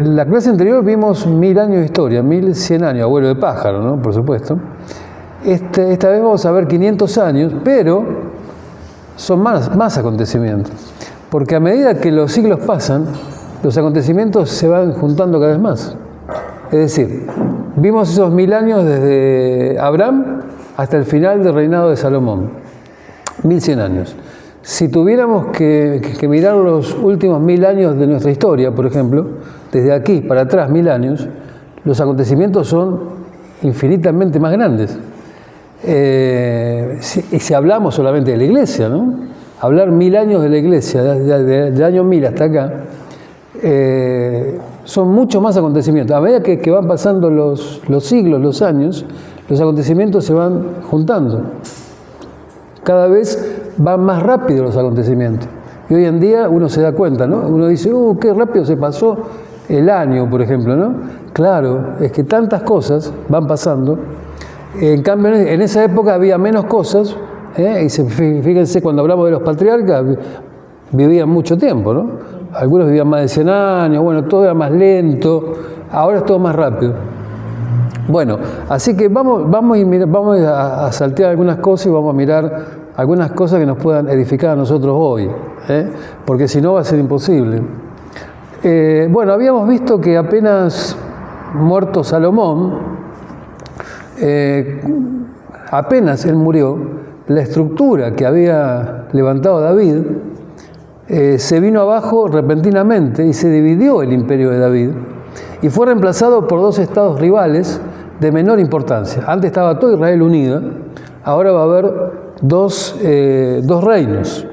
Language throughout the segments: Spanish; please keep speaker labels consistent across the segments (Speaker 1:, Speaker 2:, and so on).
Speaker 1: En la clase anterior vimos 1000 años de historia, 1100 años, abuelo de pájaro, ¿no? Por supuesto. Esta vez vamos a ver 500 años, pero son más acontecimientos. Porque a medida que los siglos pasan, los acontecimientos se van juntando cada vez más. Es decir, vimos esos 1000 años desde Abraham hasta el final del reinado de Salomón. 1100 años. Si tuviéramos que mirar los últimos 1000 años de nuestra historia, por ejemplo, desde aquí para atrás 1000 años, los acontecimientos son infinitamente más grandes. Si hablamos solamente de la Iglesia, ¿no? Hablar 1000 años de la Iglesia, del año 1000 hasta acá, son muchos más acontecimientos. A medida que van pasando los siglos, los años, los acontecimientos se van juntando. Cada vez van más rápido los acontecimientos. Y hoy en día uno se da cuenta, ¿no? Uno dice, qué rápido se pasó el año, por ejemplo, ¿no? Claro, es que tantas cosas van pasando. En cambio, en esa época había menos cosas, y fíjense, cuando hablamos de los patriarcas, vivían mucho tiempo, ¿no? Algunos vivían más de 100 años, bueno, todo era más lento, ahora es todo más rápido. Bueno, así que vamos a saltear algunas cosas y vamos a mirar algunas cosas que nos puedan edificar a nosotros hoy, porque si no va a ser imposible. Bueno, habíamos visto que apenas muerto Salomón, apenas él murió, la estructura que había levantado David se vino abajo repentinamente y se dividió el imperio de David y fue reemplazado por 2 estados rivales de menor importancia. Antes estaba todo Israel unido, ahora va a haber dos reinos.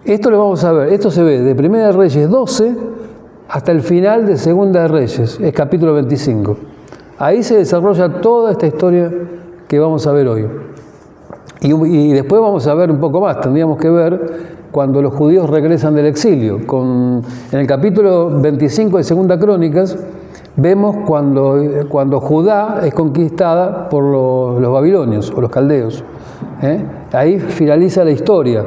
Speaker 1: Esto lo vamos a ver, esto se ve de Primera de Reyes 12 hasta el final de Segunda de Reyes, es capítulo 25. Ahí se desarrolla toda esta historia que vamos a ver hoy. Y después vamos a ver un poco más, tendríamos que ver cuando los judíos regresan del exilio. En el capítulo 25 de Segunda Crónicas, vemos cuando Judá es conquistada por los babilonios o los caldeos. Ahí finaliza la historia,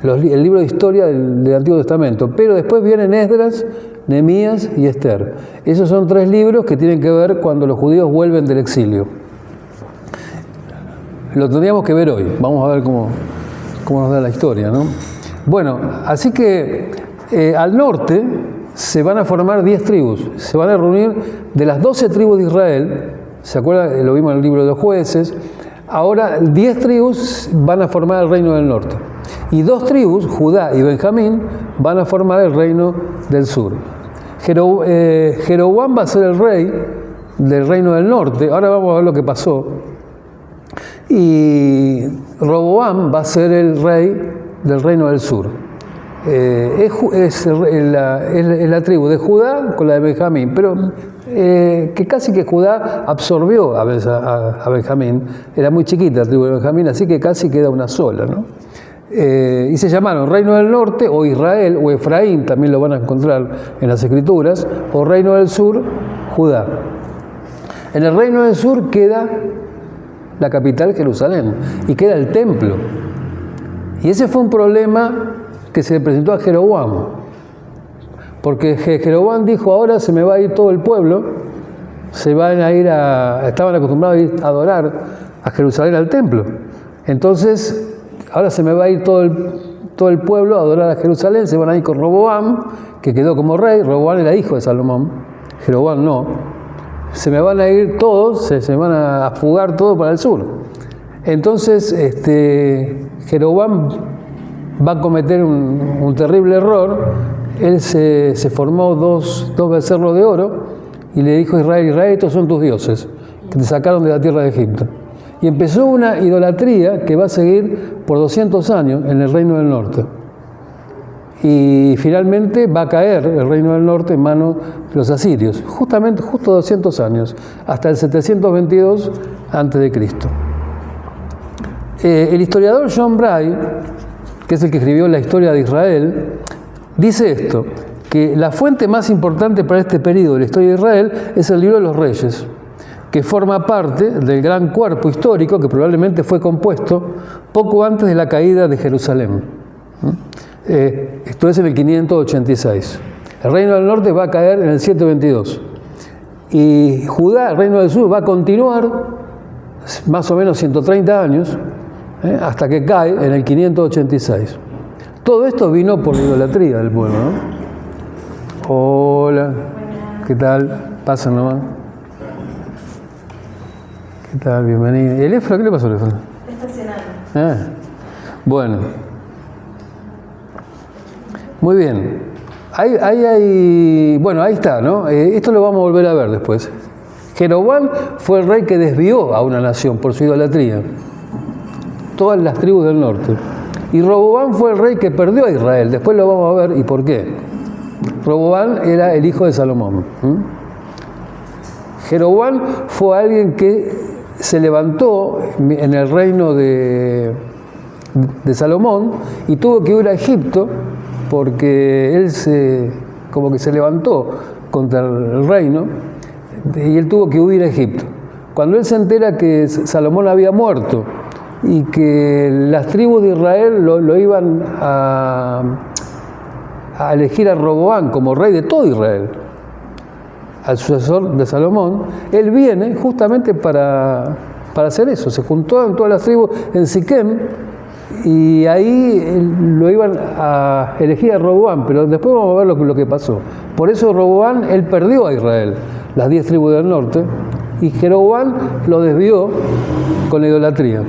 Speaker 1: el libro de historia del Antiguo Testamento. Pero después vienen Esdras, Nehemías y Esther. Esos son 3 libros que tienen que ver cuando los judíos vuelven del exilio. Lo tendríamos que ver hoy. Vamos a ver cómo nos da la historia, ¿no? Bueno, así que al norte se van a formar 10 tribus. Se van a reunir de las 12 tribus de Israel. ¿Se acuerdan? Lo vimos en el libro de los jueces. Ahora 10 tribus van a formar el reino del norte. Y 2 tribus, Judá y Benjamín, van a formar el reino del sur. Jeroboam va a ser el rey del reino del norte. Ahora vamos a ver lo que pasó. Y Roboam va a ser el rey del reino del sur. Es la tribu de Judá con la de Benjamín, pero que casi que Judá absorbió a Benjamín. Era muy chiquita la tribu de Benjamín, así que casi queda una sola, ¿no? Y se llamaron Reino del Norte, o Israel, o Efraín, también lo van a encontrar en las Escrituras, o Reino del Sur, Judá. En el Reino del Sur queda la capital, Jerusalén, y queda el templo. Y ese fue un problema que se le presentó a Jeroboam, porque Jeroboam dijo, ahora se me va a ir todo el pueblo, estaban acostumbrados a ir a adorar a Jerusalén, al templo. Entonces, ahora se me va a ir todo el pueblo a adorar a Jerusalén, se van a ir con Roboam, que quedó como rey. Roboam era hijo de Salomón, Jeroboam no. Se me van a ir todos, se van a fugar todos para el sur. Entonces, Jeroboam va a cometer un terrible error. Él se formó dos becerros de oro y le dijo a Israel, estos son tus dioses, que te sacaron de la tierra de Egipto. Y empezó una idolatría que va a seguir por 200 años en el reino del norte. Y finalmente va a caer el reino del norte en manos de los asirios, justo 200 años, hasta el 722 a.C. El historiador John Bray, que es el que escribió la historia de Israel, dice esto, que la fuente más importante para este periodo de la historia de Israel es el libro de los Reyes, que forma parte del gran cuerpo histórico que probablemente fue compuesto poco antes de la caída de Jerusalén. Esto es en el 586. El reino del norte va a caer en el 722. Y Judá, el reino del sur, va a continuar más o menos 130 años, hasta que cae en el 586. Todo esto vino por la idolatría del pueblo, ¿no? Hola, ¿qué tal? Pasen nomás. ¿Qué tal? Bienvenido. ¿Y el Efra? ¿Qué le pasó al Efra?
Speaker 2: Está cenando.
Speaker 1: Bueno. Muy bien. Bueno, ahí está, ¿no? Esto lo vamos a volver a ver después. Jeroboam fue el rey que desvió a una nación por su idolatría. Todas las tribus del norte. Y Roboam fue el rey que perdió a Israel. Después lo vamos a ver y por qué. Roboam era el hijo de Salomón. Jeroboam fue alguien que se levantó en el reino de Salomón y tuvo que ir a Egipto porque él como que se levantó contra el reino y él tuvo que huir a Egipto. Cuando él se entera que Salomón había muerto y que las tribus de Israel lo iban a elegir a Roboam como rey de todo Israel, al sucesor de Salomón, él viene justamente para hacer eso. Se juntó en todas las tribus en Siquem y ahí lo iban a elegir a Roboam, pero después vamos a ver lo que pasó. Por eso Roboam, él perdió a Israel, las 10 tribus del norte, y Jeroboam lo desvió con la idolatría.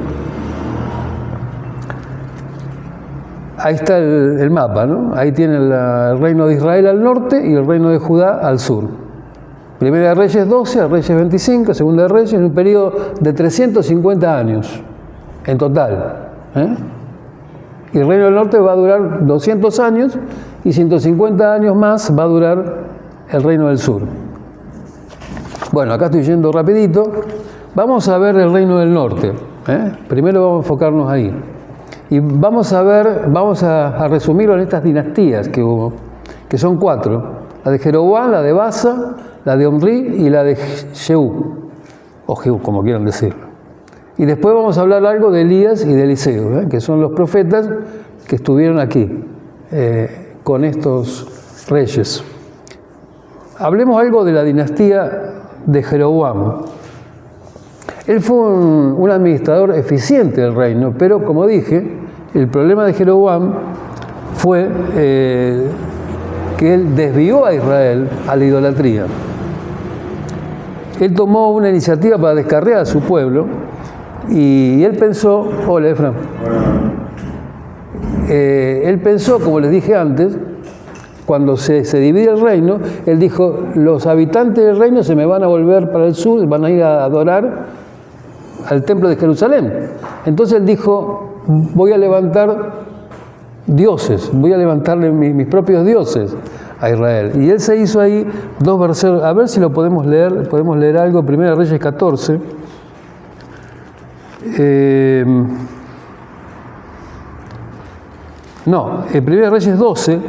Speaker 1: Ahí está el mapa, ¿no? Ahí tiene el reino de Israel al norte y el reino de Judá al sur. Primera de Reyes 12, Reyes 25, Segunda de Reyes, en un periodo de 350 años en total. Y el reino del norte va a durar 200 años y 150 años más va a durar el reino del sur. Bueno, acá estoy yendo rapidito. Vamos a ver el reino del norte. Primero vamos a enfocarnos ahí. Y vamos a resumirlo en estas dinastías que hubo, que son 4. La de Jeroboam, la de Basa, la de Omri y la de Jehú, o Jehú, como quieran decirlo. Y después vamos a hablar algo de Elías y de Eliseo, que son los profetas que estuvieron aquí con estos reyes. Hablemos algo de la dinastía de Jeroboam. Él fue un administrador eficiente del reino, pero como dije, el problema de Jeroboam fue que él desvió a Israel a la idolatría. Él tomó una iniciativa para descarriar a su pueblo y él pensó, hola Efraín, él pensó, como les dije antes, cuando se divide el reino, él dijo, los habitantes del reino se me van a volver para el sur, van a ir a adorar al templo de Jerusalén. Entonces él dijo, voy a levantar dioses, voy a levantarle mis propios dioses a Israel. Y él se hizo ahí 2 versículos, a ver si lo podemos leer algo, Primera de Reyes 14. Primera de Reyes 12.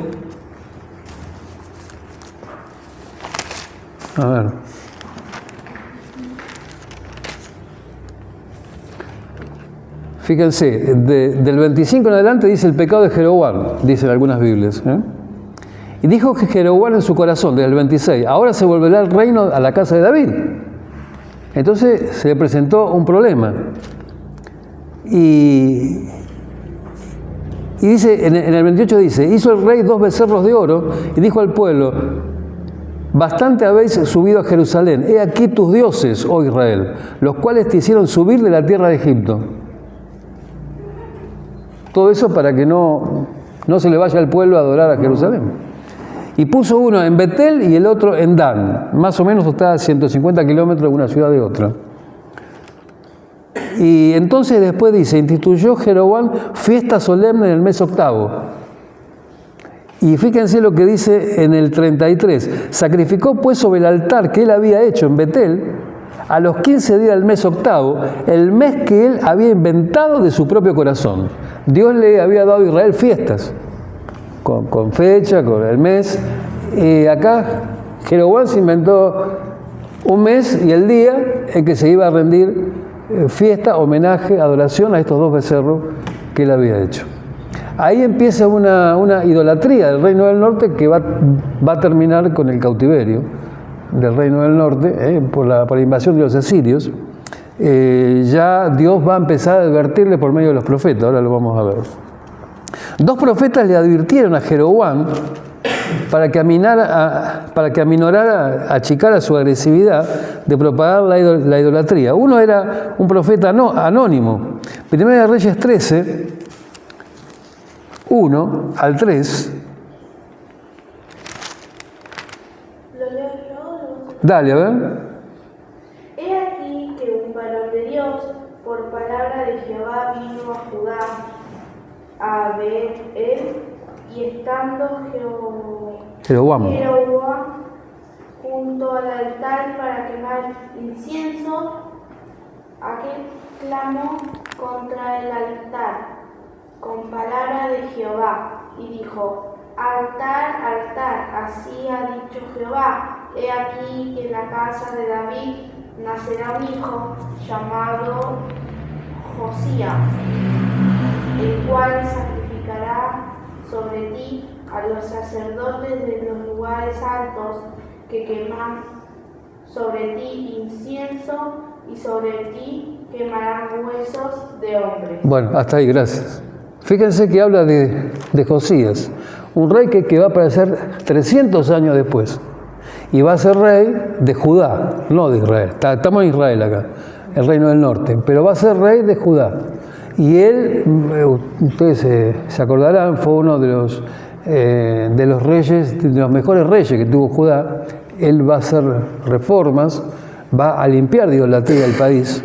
Speaker 1: A ver. Fíjense, del 25 en adelante dice el pecado de Jeroboam, dicen algunas Biblias. Y dijo que Jeroboam en su corazón, desde el 26, ahora se volverá el reino a la casa de David. Entonces se le presentó un problema. Y dice, en el 28 dice, hizo el rey 2 becerros de oro y dijo al pueblo, bastante habéis subido a Jerusalén, he aquí tus dioses, oh Israel, los cuales te hicieron subir de la tierra de Egipto. Todo eso para que no se le vaya al pueblo a adorar a Jerusalén. Y puso uno en Betel y el otro en Dan. Más o menos está a 150 kilómetros de una ciudad de otra. Y entonces después dice, instituyó Jeroboam fiesta solemne en el mes 8. Y fíjense lo que dice en el 33. Sacrificó pues sobre el altar que él había hecho en Betel, a los 15 días del mes 8, el mes que él había inventado de su propio corazón. Dios le había dado a Israel fiestas, con fecha, con el mes. Y acá Jeroboam se inventó un mes y el día en que se iba a rendir fiesta, homenaje, adoración a estos 2 becerros que él había hecho. Ahí empieza una idolatría del reino del norte que va a terminar con el cautiverio del reino del norte por la invasión de los asirios. Ya Dios va a empezar a advertirle por medio de los profetas, ahora lo vamos a ver. 2 profetas le advirtieron a Jeroboam para que aminorara, achicara su agresividad de propagar la idolatría. Uno era un profeta anónimo. Primera de Reyes 13, 1 al 3.
Speaker 2: ¿Lo leo yo?
Speaker 1: Dale, a ver.
Speaker 2: He aquí que un varón de Dios, por palabra de Jehová, vino a Judá, a ver él, y estando
Speaker 1: Jeroboam
Speaker 2: junto al altar para quemar incienso, aquel clamó contra el altar con palabra de Jehová y dijo: altar, altar, así ha dicho Jehová, he aquí que en la casa de David nacerá un hijo llamado Josías, el cual sacrificará sobre ti a los sacerdotes de los lugares altos que queman sobre ti incienso, y sobre ti quemarán huesos de hombres.
Speaker 1: Bueno, hasta ahí, gracias. Fíjense que habla de Josías, un rey que va a aparecer 300 años después. Y va a ser rey de Judá, no de Israel. Estamos en Israel acá, el reino del norte. Pero va a ser rey de Judá. Y él, ustedes se acordarán, fue uno de los reyes, de los mejores reyes que tuvo Judá. Él va a hacer reformas, va a limpiar de idolatría el país.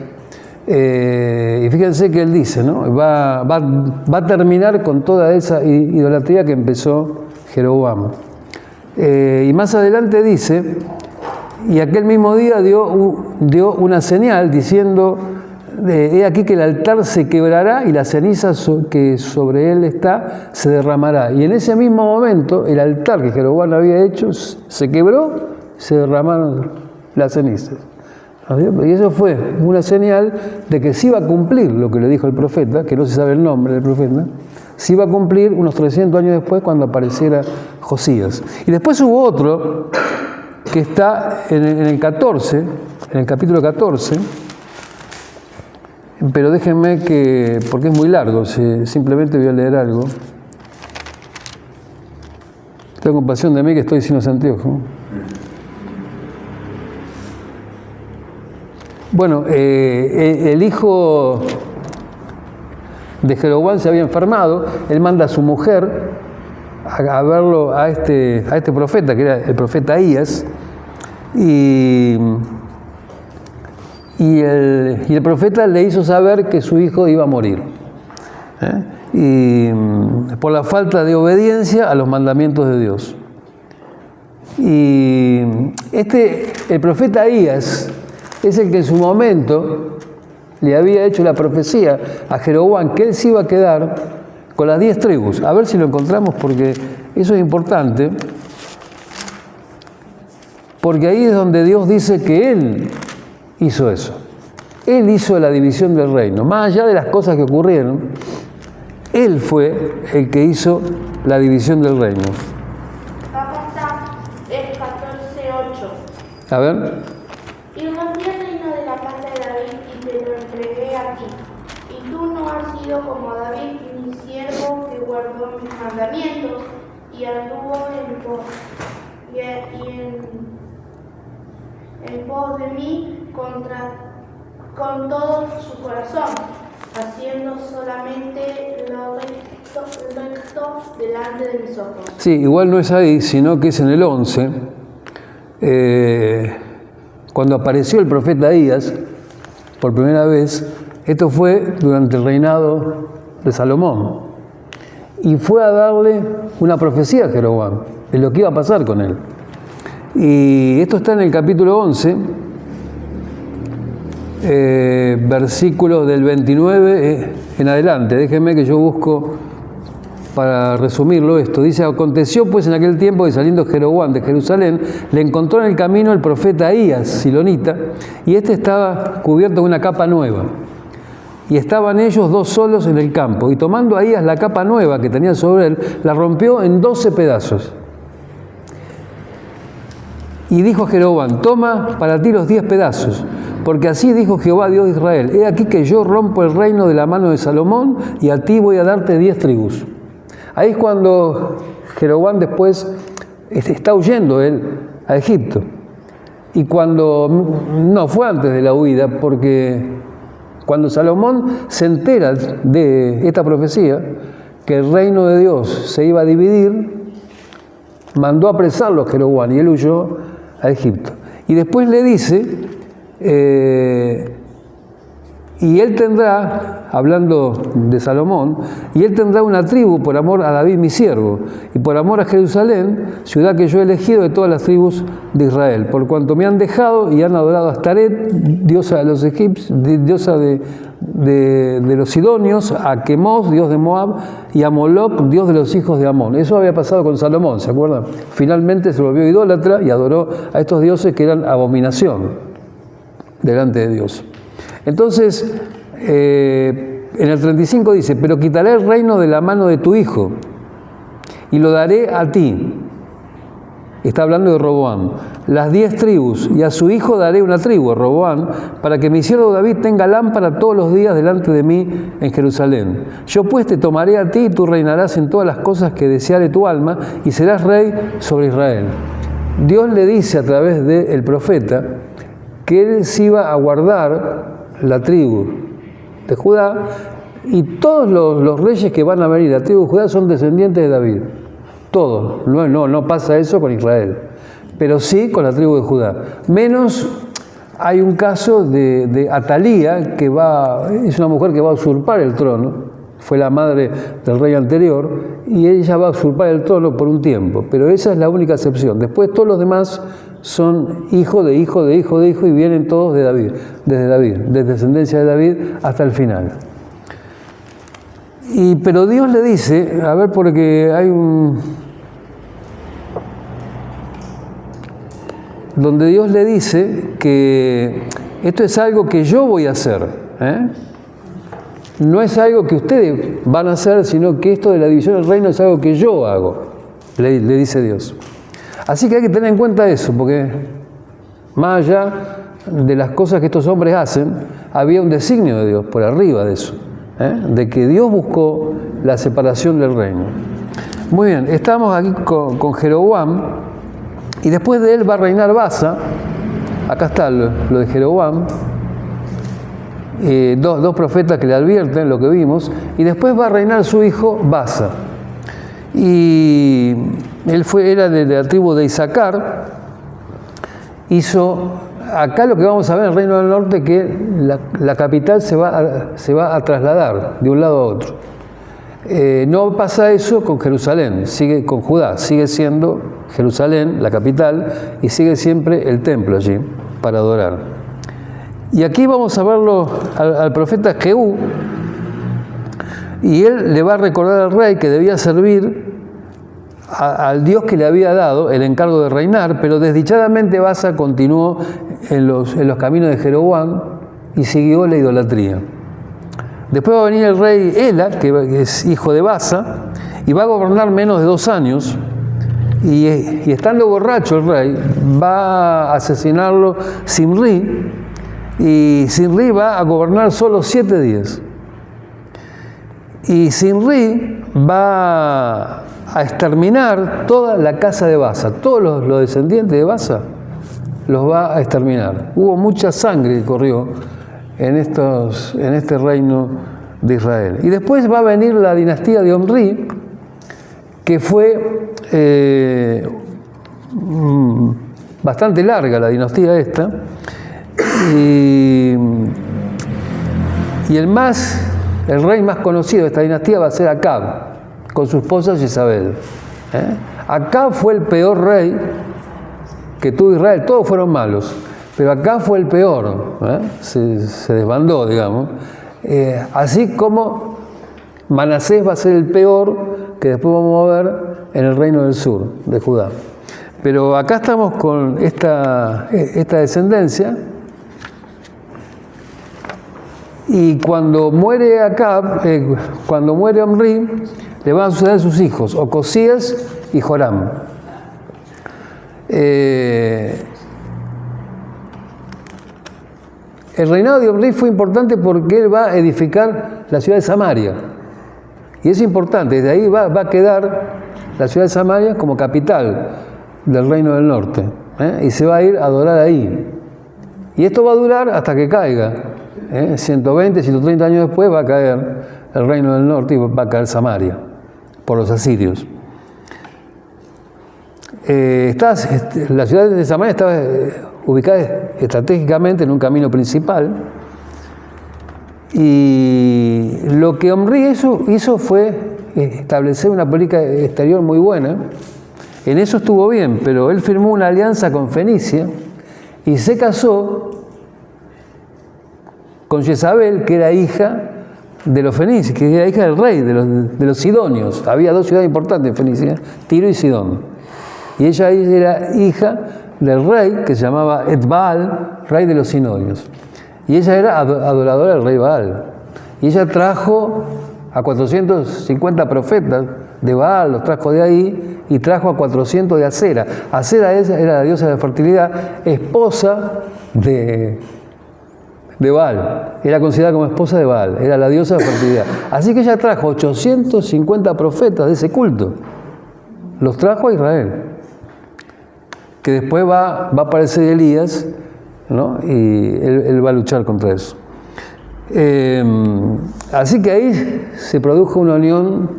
Speaker 1: Y fíjense que él dice, ¿no? Va a terminar con toda esa idolatría que empezó Jeroboam. Y más adelante dice, y aquel mismo día dio una señal diciendo, he aquí que el altar se quebrará y la ceniza que sobre él está se derramará. Y en ese mismo momento el altar que Jeroboam había hecho se quebró, se derramaron las cenizas. Y eso fue una señal de que sí iba a cumplir lo que le dijo el profeta, que no se sabe el nombre del profeta, sí iba a cumplir unos 300 años después cuando apareciera Josías. Y después hubo otro que está en el 14, en el capítulo 14, pero déjenme porque es muy largo, simplemente voy a leer algo. Tengo compasión de mí que estoy sin los anteojos. Bueno, el hijo de Jeroboam se había enfermado, él manda a su mujer a verlo a este profeta, que era el profeta Ahías, y el profeta le hizo saber que su hijo iba a morir, y por la falta de obediencia a los mandamientos de Dios. Y el profeta Ahías es el que en su momento le había hecho la profecía a Jeroboam que él se iba a quedar con las 10 tribus. A ver si lo encontramos, porque eso es importante, porque ahí es donde Dios dice que Él hizo eso. Él hizo la división del reino. Más allá de las cosas que ocurrieron, Él fue el que hizo la división del reino.
Speaker 2: Acá está el 14:8.
Speaker 1: A ver.
Speaker 2: Y Josías reino de la casa de David, y te lo entregué a ti. Y tú no has sido como David, mi siervo, que guardó mis mandamientos y anduvo en pos de mí con todo su corazón, haciendo solamente lo recto delante de mis ojos.
Speaker 1: Sí, igual no es ahí, sino que es en el 11. Cuando apareció el profeta Ahías por primera vez, esto fue durante el reinado de Salomón, y fue a darle una profecía a Jeroboam de lo que iba a pasar con él. Y esto está en el capítulo 11, versículos del 29 en adelante. Déjenme que yo busco para resumirlo esto. Dice: aconteció pues en aquel tiempo que saliendo Jeroboam de Jerusalén, le encontró en el camino el profeta Ahías, silonita, y este estaba cubierto con una capa nueva. y estaban ellos 2 solos en el campo. Y tomando Ahías la capa nueva que tenía sobre él, la rompió en 12 pedazos. Y dijo a Jeroboam: toma para ti los 10 pedazos, porque así dijo Jehová, Dios de Israel: he aquí que yo rompo el reino de la mano de Salomón, y a ti voy a darte 10 tribus. Ahí es cuando Jeroboam después está huyendo él a Egipto. Y cuando, no, fue antes de la huida, porque cuando Salomón se entera de esta profecía, que el reino de Dios se iba a dividir, mandó a apresarlo a Jeroboam y él huyó a Egipto. Y después le dice, y él tendrá, hablando de Salomón, y él tendrá una tribu por amor a David mi siervo, y por amor a Jerusalén, ciudad que yo he elegido de todas las tribus de Israel, por cuanto me han dejado y han adorado a Astaret, diosa de los egipcios, diosa de los sidonios, a Quemos, dios de Moab, y a Moloc, dios de los hijos de Amón. Eso había pasado con Salomón, ¿se acuerdan? Finalmente se volvió idólatra y adoró a estos dioses que eran abominación delante de Dios. Entonces, en el 35 dice: pero quitaré el reino de la mano de tu hijo y lo daré a ti. Está hablando de Roboam. Las 10 tribus, y a su hijo daré una tribu, a Roboam, para que mi siervo David tenga lámpara todos los días delante de mí en Jerusalén. Yo pues te tomaré a ti y tú reinarás en todas las cosas que deseare tu alma y serás rey sobre Israel. Dios le dice a través del profeta que él se iba a guardar la tribu de Judá, y todos los reyes que van a venir a la tribu de Judá son descendientes de David. Todos. No pasa eso con Israel, pero sí con la tribu de Judá. Menos hay un caso de Atalía, que es una mujer que va a usurpar el trono, fue la madre del rey anterior, y ella va a usurpar el trono por un tiempo, pero esa es la única excepción. Después todos los demás son hijo de hijo de hijo de hijo, y vienen todos de David, desde descendencia de David hasta el final. Pero Dios le dice, a ver, porque hay donde Dios le dice que esto es algo que yo voy a hacer, no es algo que ustedes van a hacer, sino que esto de la división del reino es algo que yo hago, le dice Dios. Así que hay que tener en cuenta eso, porque más allá de las cosas que estos hombres hacen, había un designio de Dios por arriba de eso, de que Dios buscó la separación del reino. Muy bien, estamos aquí con Jeroboam, y después de él va a reinar Basa. Acá está lo de Jeroboam, dos profetas que le advierten lo que vimos, y después va a reinar su hijo Basa. Y él era de la tribu de Isaacar. Hizo acá lo que vamos a ver en el Reino del Norte, que la capital se va a trasladar de un lado a otro. No pasa eso con Jerusalén, sigue con Judá, sigue siendo Jerusalén la capital y sigue siempre el templo allí para adorar. Y aquí vamos a verlo al profeta Jehú, y él le va a recordar al rey que debía servir al Dios que le había dado el encargo de reinar, pero desdichadamente Basa continuó en los caminos de Jeroboam y siguió la idolatría. Después va a venir el rey Ela, que es hijo de Basa, y va a gobernar menos de 2 años, y estando borracho el rey, va a asesinarlo Zimri, y Zimri va a gobernar solo 7 días. Y Zimri va a exterminar toda la casa de Basa, todos los descendientes de Basa los va a exterminar. Hubo mucha sangre que corrió en este reino de Israel. Y después va a venir la dinastía de Omri, que fue bastante larga la dinastía esta, y el rey más conocido de esta dinastía va a ser Acab, con su esposa Jezabel. Acab fue el peor rey que tuvo Israel. Todos fueron malos, pero Acab fue el peor. Se desbandó, digamos. Así como Manasés va a ser el peor, que después vamos a ver en el reino del sur de Judá. Pero acá estamos con esta descendencia, Y cuando muere Acab, cuando muere Omri, le van a suceder sus hijos, Ocosías y Joram. El reinado de Omri fue importante porque él va a edificar la ciudad de Samaria. Y es importante, desde ahí va a quedar la ciudad de Samaria como capital del reino del norte. Y se va a ir a adorar ahí. Y esto va a durar hasta que caiga. 120, 130 años después va a caer el reino del norte y va a caer Samaria por los asirios. La ciudad de Samaria estaba ubicada estratégicamente en un camino principal, y lo que Omri hizo fue establecer una política exterior muy buena. En eso estuvo bien, pero él firmó una alianza con Fenicia y se casó con Jezabel, que era hija de los fenicios, que era hija del rey, de los sidonios. Había dos ciudades importantes en Fenicia, Tiro y Sidón. Y ella era hija del rey, que se llamaba Etbaal, rey de los sidonios. Y ella era adoradora del rey Baal. Y ella trajo a 450 profetas de Baal, los trajo de ahí, y trajo a 400 de Acera. Acera era la diosa de la fertilidad, esposa de Baal. Era considerada como esposa de Baal, era la diosa de la fertilidad. Así que ella trajo 850 profetas de ese culto. Los trajo a Israel. Que después va a aparecer Elías, ¿no? Y él va a luchar contra eso. Así que ahí se produjo una unión,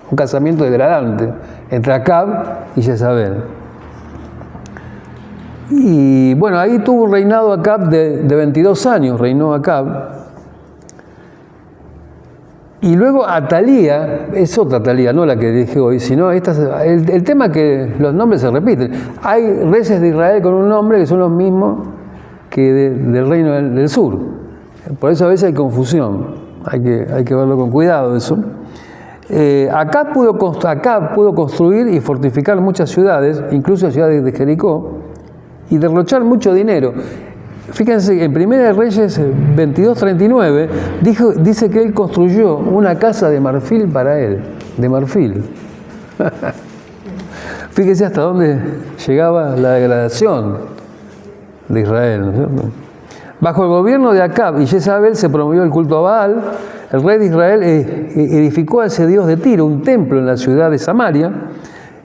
Speaker 1: un casamiento degradante entre Acab y Jezabel. Y bueno, ahí tuvo un reinado Acab de 22 años, reinó Acab. Y luego Atalía, es otra Atalía, no la que dije hoy, sino el tema que los nombres se repiten. Hay reyes de Israel con un nombre que son los mismos que del reino del sur. Por eso a veces hay confusión, hay que verlo con cuidado eso. Acab pudo construir y fortificar muchas ciudades, incluso ciudades de Jericó, y derrochar mucho dinero. Fíjense, en Primera de Reyes 22:39 dice que él construyó una casa de marfil para él, de marfil. Fíjense hasta dónde llegaba la degradación de Israel, ¿no es cierto? Bajo el gobierno de Acab y Jezabel se promovió el culto a Baal. El rey de Israel edificó a ese dios de Tiro un templo en la ciudad de Samaria.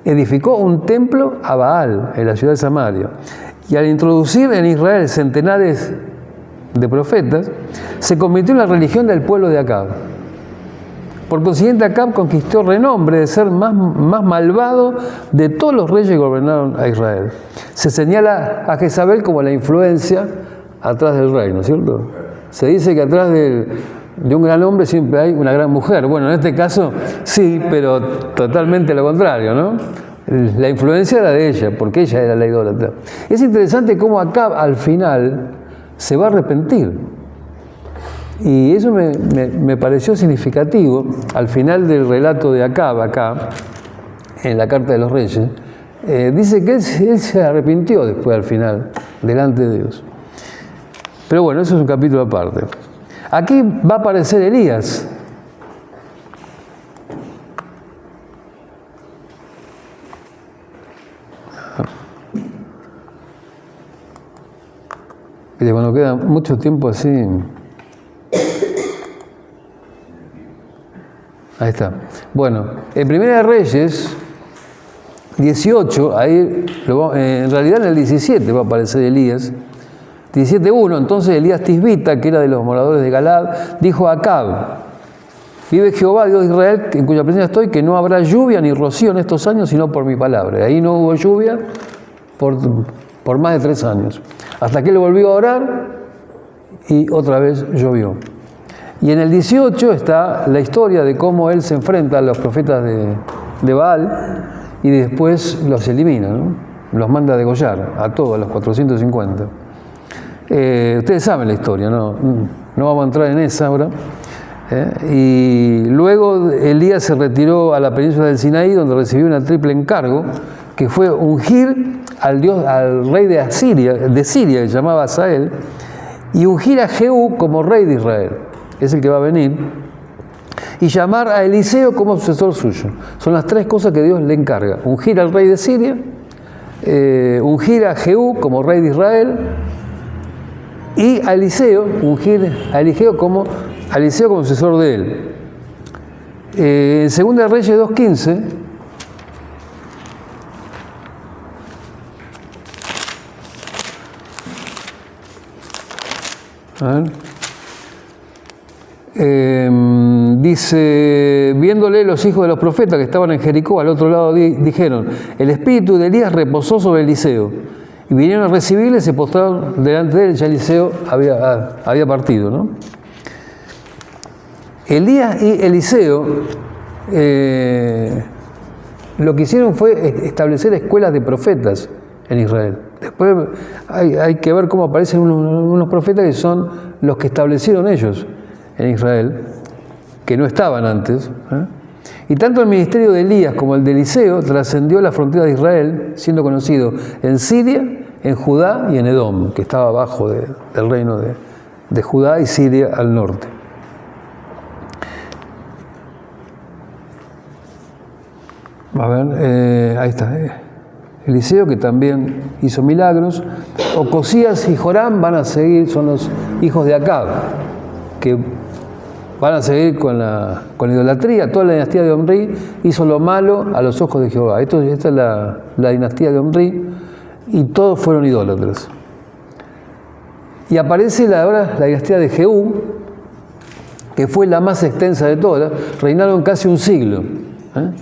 Speaker 1: Edificó un templo a Baal en la ciudad de Samaria. Y al introducir en Israel centenares de profetas, se convirtió en la religión del pueblo de Acab. Por consiguiente, Acab conquistó renombre de ser más malvado de todos los reyes que gobernaron a Israel. Se señala a Jezabel como la influencia atrás del rey, ¿no es cierto? Se dice que atrás de un gran hombre siempre hay una gran mujer. Bueno, en este caso sí, pero totalmente lo contrario, ¿no? La influencia era de ella, porque ella era la idólatra. Es interesante cómo Acab al final se va a arrepentir. Y eso me pareció significativo. Al final del relato de Acab, acá, en la Carta de los Reyes, dice que él se arrepintió después al final, delante de Dios. Pero bueno, eso es un capítulo aparte. Aquí va a aparecer Elías. Y cuando queda mucho tiempo así. Ahí está. Bueno, en Primera de Reyes 18, ahí en realidad en el 17 va a aparecer Elías. 17:1, entonces Elías Tisbita, que era de los moradores de Galad, dijo a Acab: vive Jehová, Dios de Israel, en cuya presencia estoy, que no habrá lluvia ni rocío en estos años, sino por mi palabra. Ahí no hubo lluvia por más de 3 años. Hasta que él volvió a orar y otra vez llovió. Y en el 18 está la historia de cómo él se enfrenta a los profetas de Baal y después los elimina, ¿no? Los manda a degollar a todos, a los 450. Ustedes saben la historia, no vamos a entrar en esa ahora. Y luego Elías se retiró a la península del Sinaí, donde recibió un triple encargo, que fue ungir al rey de Siria, que se llamaba Asael, y ungir a Jehú como rey de Israel, es el que va a venir, y llamar a Eliseo como sucesor suyo. Son las tres cosas que Dios le encarga: ungir al rey de Siria, ungir a Jehú como rey de Israel, y a Eliseo, ungir a Eliseo como sucesor de él. En 2 Reyes 2:15, dice: viéndole los hijos de los profetas que estaban en Jericó al otro lado, dijeron: el espíritu de Elías reposó sobre Eliseo. Y vinieron a recibirle y se postraron delante de él. Ya Eliseo había partido, ¿no? Elías y Eliseo lo que hicieron fue establecer escuelas de profetas en Israel. Después hay que ver cómo aparecen unos profetas que son los que establecieron ellos en Israel, que no estaban antes. Y tanto el ministerio de Elías como el de Eliseo trascendió la frontera de Israel, siendo conocido en Siria, en Judá y en Edom, que estaba abajo del reino de Judá, y Siria al norte. A ver, ahí está. Eliseo, que también hizo milagros. Ocosías y Joram van a seguir, son los hijos de Acab, que van a seguir con la idolatría. Toda la dinastía de Omri hizo lo malo a los ojos de Jehová. Esta es la dinastía de Omri, y todos fueron idólatras. Y aparece ahora la dinastía de Jehú, que fue la más extensa de todas. Reinaron casi un siglo.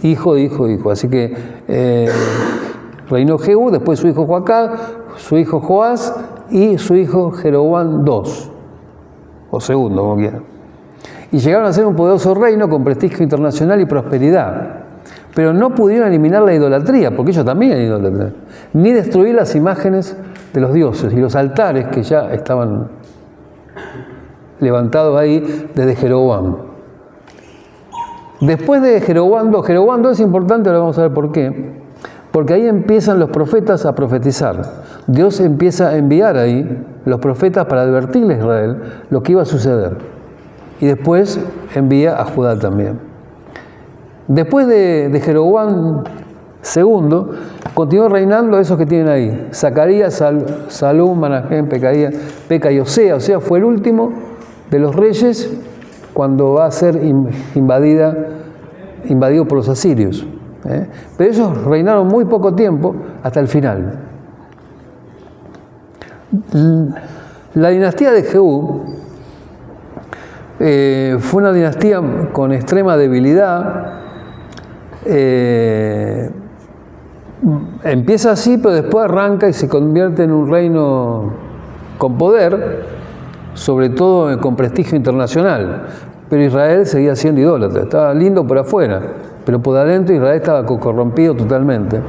Speaker 1: Hijo de hijo de hijo. Así que reinó Jehú, después su hijo Joacab, su hijo Joás y su hijo Jeroboam II, o segundo, como quieran. Y llegaron a ser un poderoso reino con prestigio internacional y prosperidad. Pero no pudieron eliminar la idolatría, porque ellos también eran idólatras, ni destruir las imágenes de los dioses y los altares que ya estaban levantados ahí desde Jeroboam. Después de Jeroboam II es importante, ahora vamos a ver por qué. Porque ahí empiezan los profetas a profetizar. Dios empieza a enviar ahí los profetas para advertirle a Israel lo que iba a suceder. Y después envía a Judá también. Después de Jeroboam II, continuó reinando esos que tienen ahí: Zacarías, Salum, Manahem, Peca y Osea. Osea fue el último de los reyes cuando va a ser invadido por los asirios. Pero ellos reinaron muy poco tiempo, hasta el final. La dinastía de Jehú fue una dinastía con extrema debilidad. Empieza así, pero después arranca y se convierte en un reino con poder, sobre todo con prestigio internacional. Pero Israel seguía siendo idólatra. Estaba lindo por afuera, pero por adentro Israel estaba corrompido totalmente.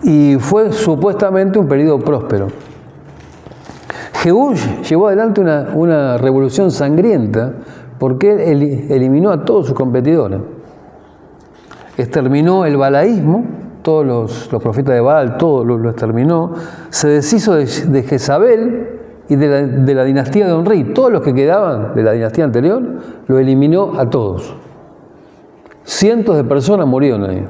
Speaker 1: Y fue supuestamente un periodo próspero. Jehú llevó adelante una revolución sangrienta porque él eliminó a todos sus competidores. Exterminó el balaísmo, todos los profetas de Baal, todo lo exterminó. Se deshizo de Jezabel y de la dinastía de Omri. Todos los que quedaban de la dinastía anterior, lo eliminó a todos. Cientos de personas murieron ahí.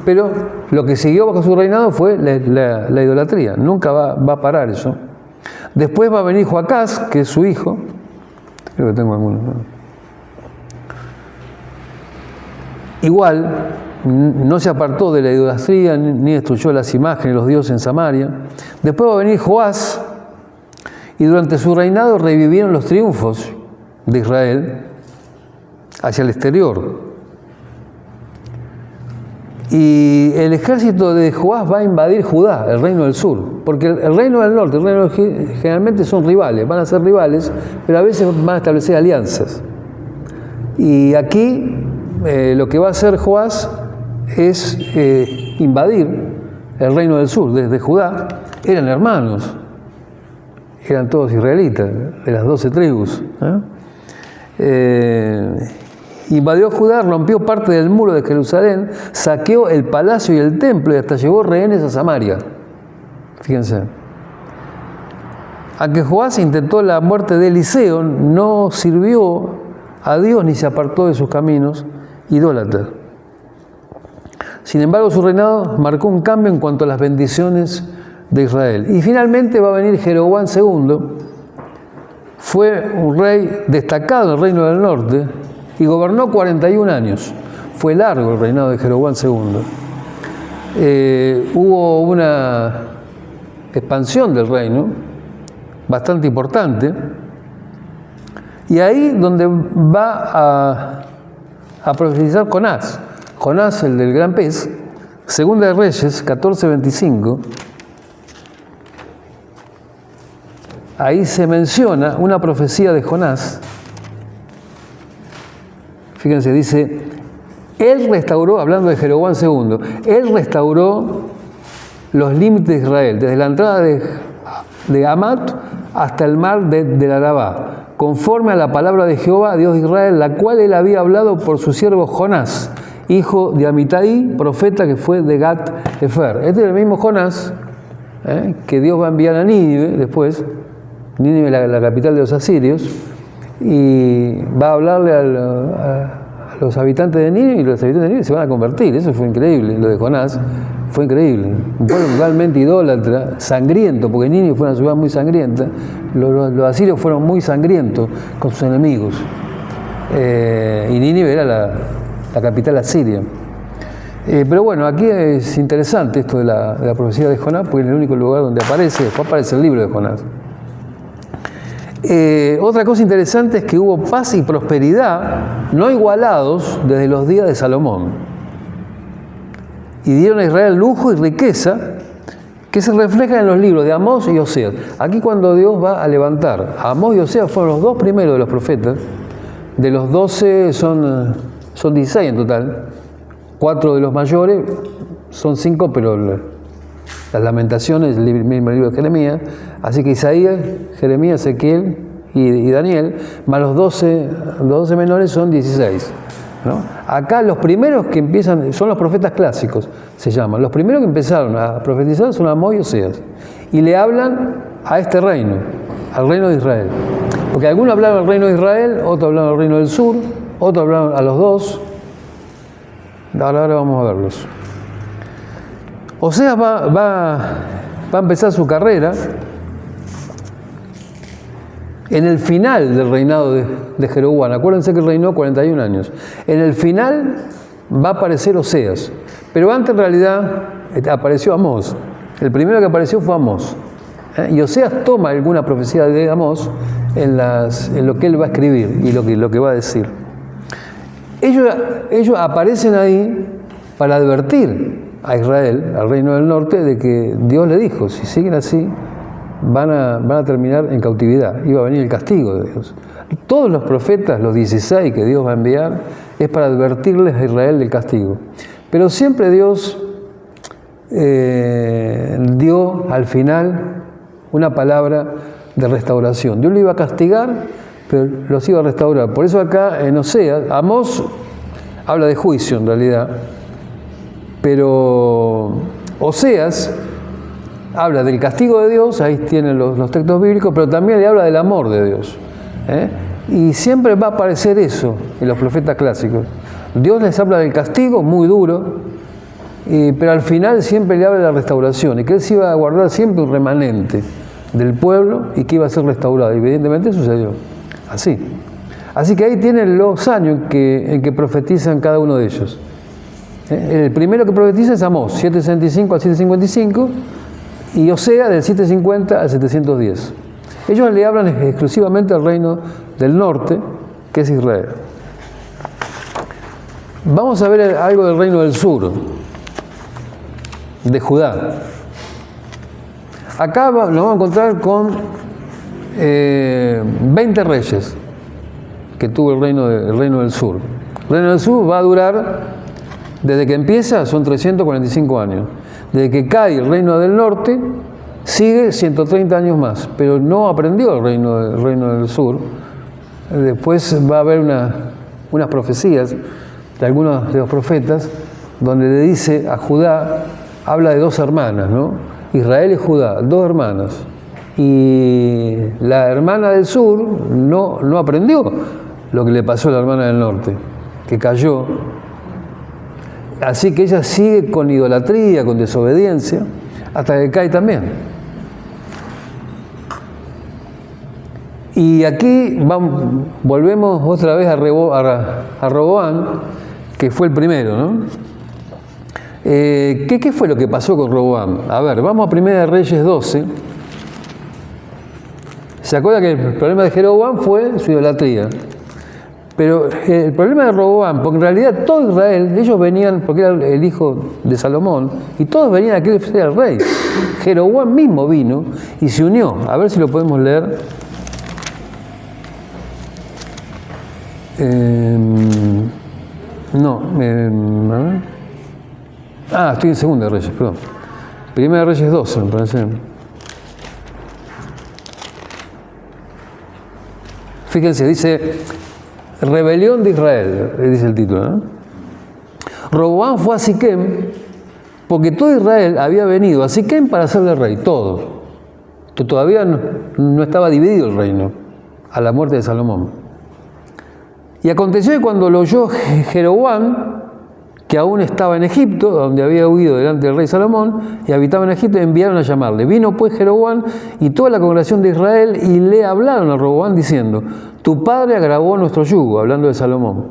Speaker 1: Pero lo que siguió bajo su reinado fue la idolatría. Nunca va a parar eso. Después va a venir Joacás, que es su hijo. Creo que tengo algunos, ¿no? Igual, no se apartó de la idolatría, ni destruyó las imágenes de los dioses en Samaria. Después va a venir Joás, y durante su reinado revivieron los triunfos de Israel hacia el exterior. Y el ejército de Joás va a invadir Judá, el reino del sur, porque el reino del norte, el reino generalmente son rivales, van a ser rivales, pero a veces van a establecer alianzas. Y aquí lo que va a hacer Joás es invadir el reino del sur, desde Judá. Eran hermanos, eran todos israelitas, de las 12 tribus. Invadió Judá, rompió parte del muro de Jerusalén, saqueó el palacio y el templo y hasta llevó rehenes a Samaria. Fíjense. Aunque Joás intentó la muerte de Eliseo, no sirvió a Dios ni se apartó de sus caminos idólatras. Sin embargo, su reinado marcó un cambio en cuanto a las bendiciones de Israel. Y finalmente va a venir Jeroboam II. Fue un rey destacado en el reino del norte y gobernó 41 años. Fue largo el reinado de Jeroboam II. Hubo una expansión del reino bastante importante. Y ahí donde va a profetizar Jonás. Jonás, el del gran pez, Segunda de Reyes, 14:25. Ahí se menciona una profecía de Jonás. Fíjense, dice, él restauró, hablando de Jeroboam II, él restauró los límites de Israel, desde la entrada de Hamat hasta el mar del Arabá, conforme a la palabra de Jehová, Dios de Israel, la cual él había hablado por su siervo Jonás, hijo de Amitai, profeta que fue de Gat-Efer. Este es el mismo Jonás que Dios va a enviar a Nínive después, Nínive la capital de los asirios, y va a hablarle a los habitantes de Nínive, y los habitantes de Nínive se van a convertir. Eso fue increíble, lo de Jonás fue increíble. Un pueblo totalmente idólatra, sangriento, porque Nínive fue una ciudad muy sangrienta. Los asirios fueron muy sangrientos con sus enemigos. Y Nínive era la capital asiria. Pero bueno, aquí es interesante esto de la profecía de Jonás, porque es el único lugar donde aparece, después aparece el libro de Jonás. Otra cosa interesante es que hubo paz y prosperidad no igualados desde los días de Salomón. Y dieron a Israel lujo y riqueza que se refleja en los libros de Amós y Oseas. Aquí cuando Dios va a levantar, Amós y Oseas fueron los dos primeros de los profetas. De los 12 son 16 en total. 4 de los mayores, son 5, pero las lamentaciones, el mismo libro de Jeremías. Así que Isaías, Jeremías, Ezequiel y Daniel, más los 12 menores son 16. ¿No? Acá los primeros que empiezan, son los profetas clásicos, se llaman. Los primeros que empezaron a profetizar son Amós y Oseas. Y le hablan a este reino, al reino de Israel. Porque algunos hablaron del reino de Israel, otros hablaron del reino del sur, otros hablaron a los dos. Ahora vamos a verlos. Oseas va a empezar su carrera en el final del reinado de Jeroboam. Acuérdense que reinó 41 años. En el final va a aparecer Oseas. Pero antes en realidad apareció Amós. El primero que apareció fue Amós. Y Oseas toma alguna profecía de Amós en lo que él va a escribir y lo que va a decir. Ellos aparecen ahí para advertir a Israel, al reino del norte, de que Dios le dijo, si siguen así, van a terminar en cautividad. Iba a venir el castigo de Dios. Todos los profetas, los 16 que Dios va a enviar, es para advertirles a Israel del castigo. Pero siempre Dios dio al final una palabra de restauración. Dios lo iba a castigar, pero los iba a restaurar. Por eso acá en Oseas, Amós habla de juicio en realidad, pero Oseas habla del castigo de Dios, ahí tienen los textos bíblicos, pero también le habla del amor de Dios. Y siempre va a aparecer eso en los profetas clásicos. Dios les habla del castigo, muy duro, pero al final siempre le habla de la restauración, y que Él se iba a guardar siempre un remanente del pueblo y que iba a ser restaurado. Y evidentemente sucedió así. Así que ahí tienen los años en que profetizan cada uno de ellos. El primero que profetiza es Amós, 765 al 755, y Oseas del 750 al 710. Ellos le hablan exclusivamente al reino del norte, que es Israel. Vamos a ver algo del reino del sur, de Judá. Acá nos vamos a encontrar con 20 reyes que tuvo el reino del sur. El reino del sur va a durar, desde que empieza, son 345 años. Desde que cae el reino del norte, sigue 130 años más, pero no aprendió el reino del sur. Después va a haber unas profecías de algunos de los profetas, donde le dice a Judá, habla de dos hermanas, ¿no? Israel y Judá, dos hermanas. Y la hermana del sur no aprendió lo que le pasó a la hermana del norte, que cayó. Así que ella sigue con idolatría, con desobediencia, hasta que cae también. Y aquí volvemos otra vez a Roboam, que fue el primero, ¿no? ¿Qué fue lo que pasó con Roboam? A ver, vamos a 1 Reyes 12. ¿Se acuerda que el problema de Jeroboam fue su idolatría? Pero el problema de Roboam, porque en realidad todo Israel, ellos venían, porque era el hijo de Salomón, y todos venían a que él fuera el rey. Jeroboam mismo vino y se unió. A ver si lo podemos leer. Estoy en 2 Reyes, perdón. 1 Reyes 12, me parece. Fíjense, dice, rebelión de Israel, dice el título, ¿no? Roboam fue a Siquem, porque todo Israel había venido a Siquem para serle rey, todo. Todavía no estaba dividido el reino, a la muerte de Salomón. Y aconteció que cuando lo oyó Jeroboam, que aún estaba en Egipto, donde había huido delante del rey Salomón, y habitaba en Egipto, enviaron a llamarle. Vino pues Jeroboam y toda la congregación de Israel, y le hablaron a Roboam diciendo, tu padre agravó nuestro yugo, hablando de Salomón.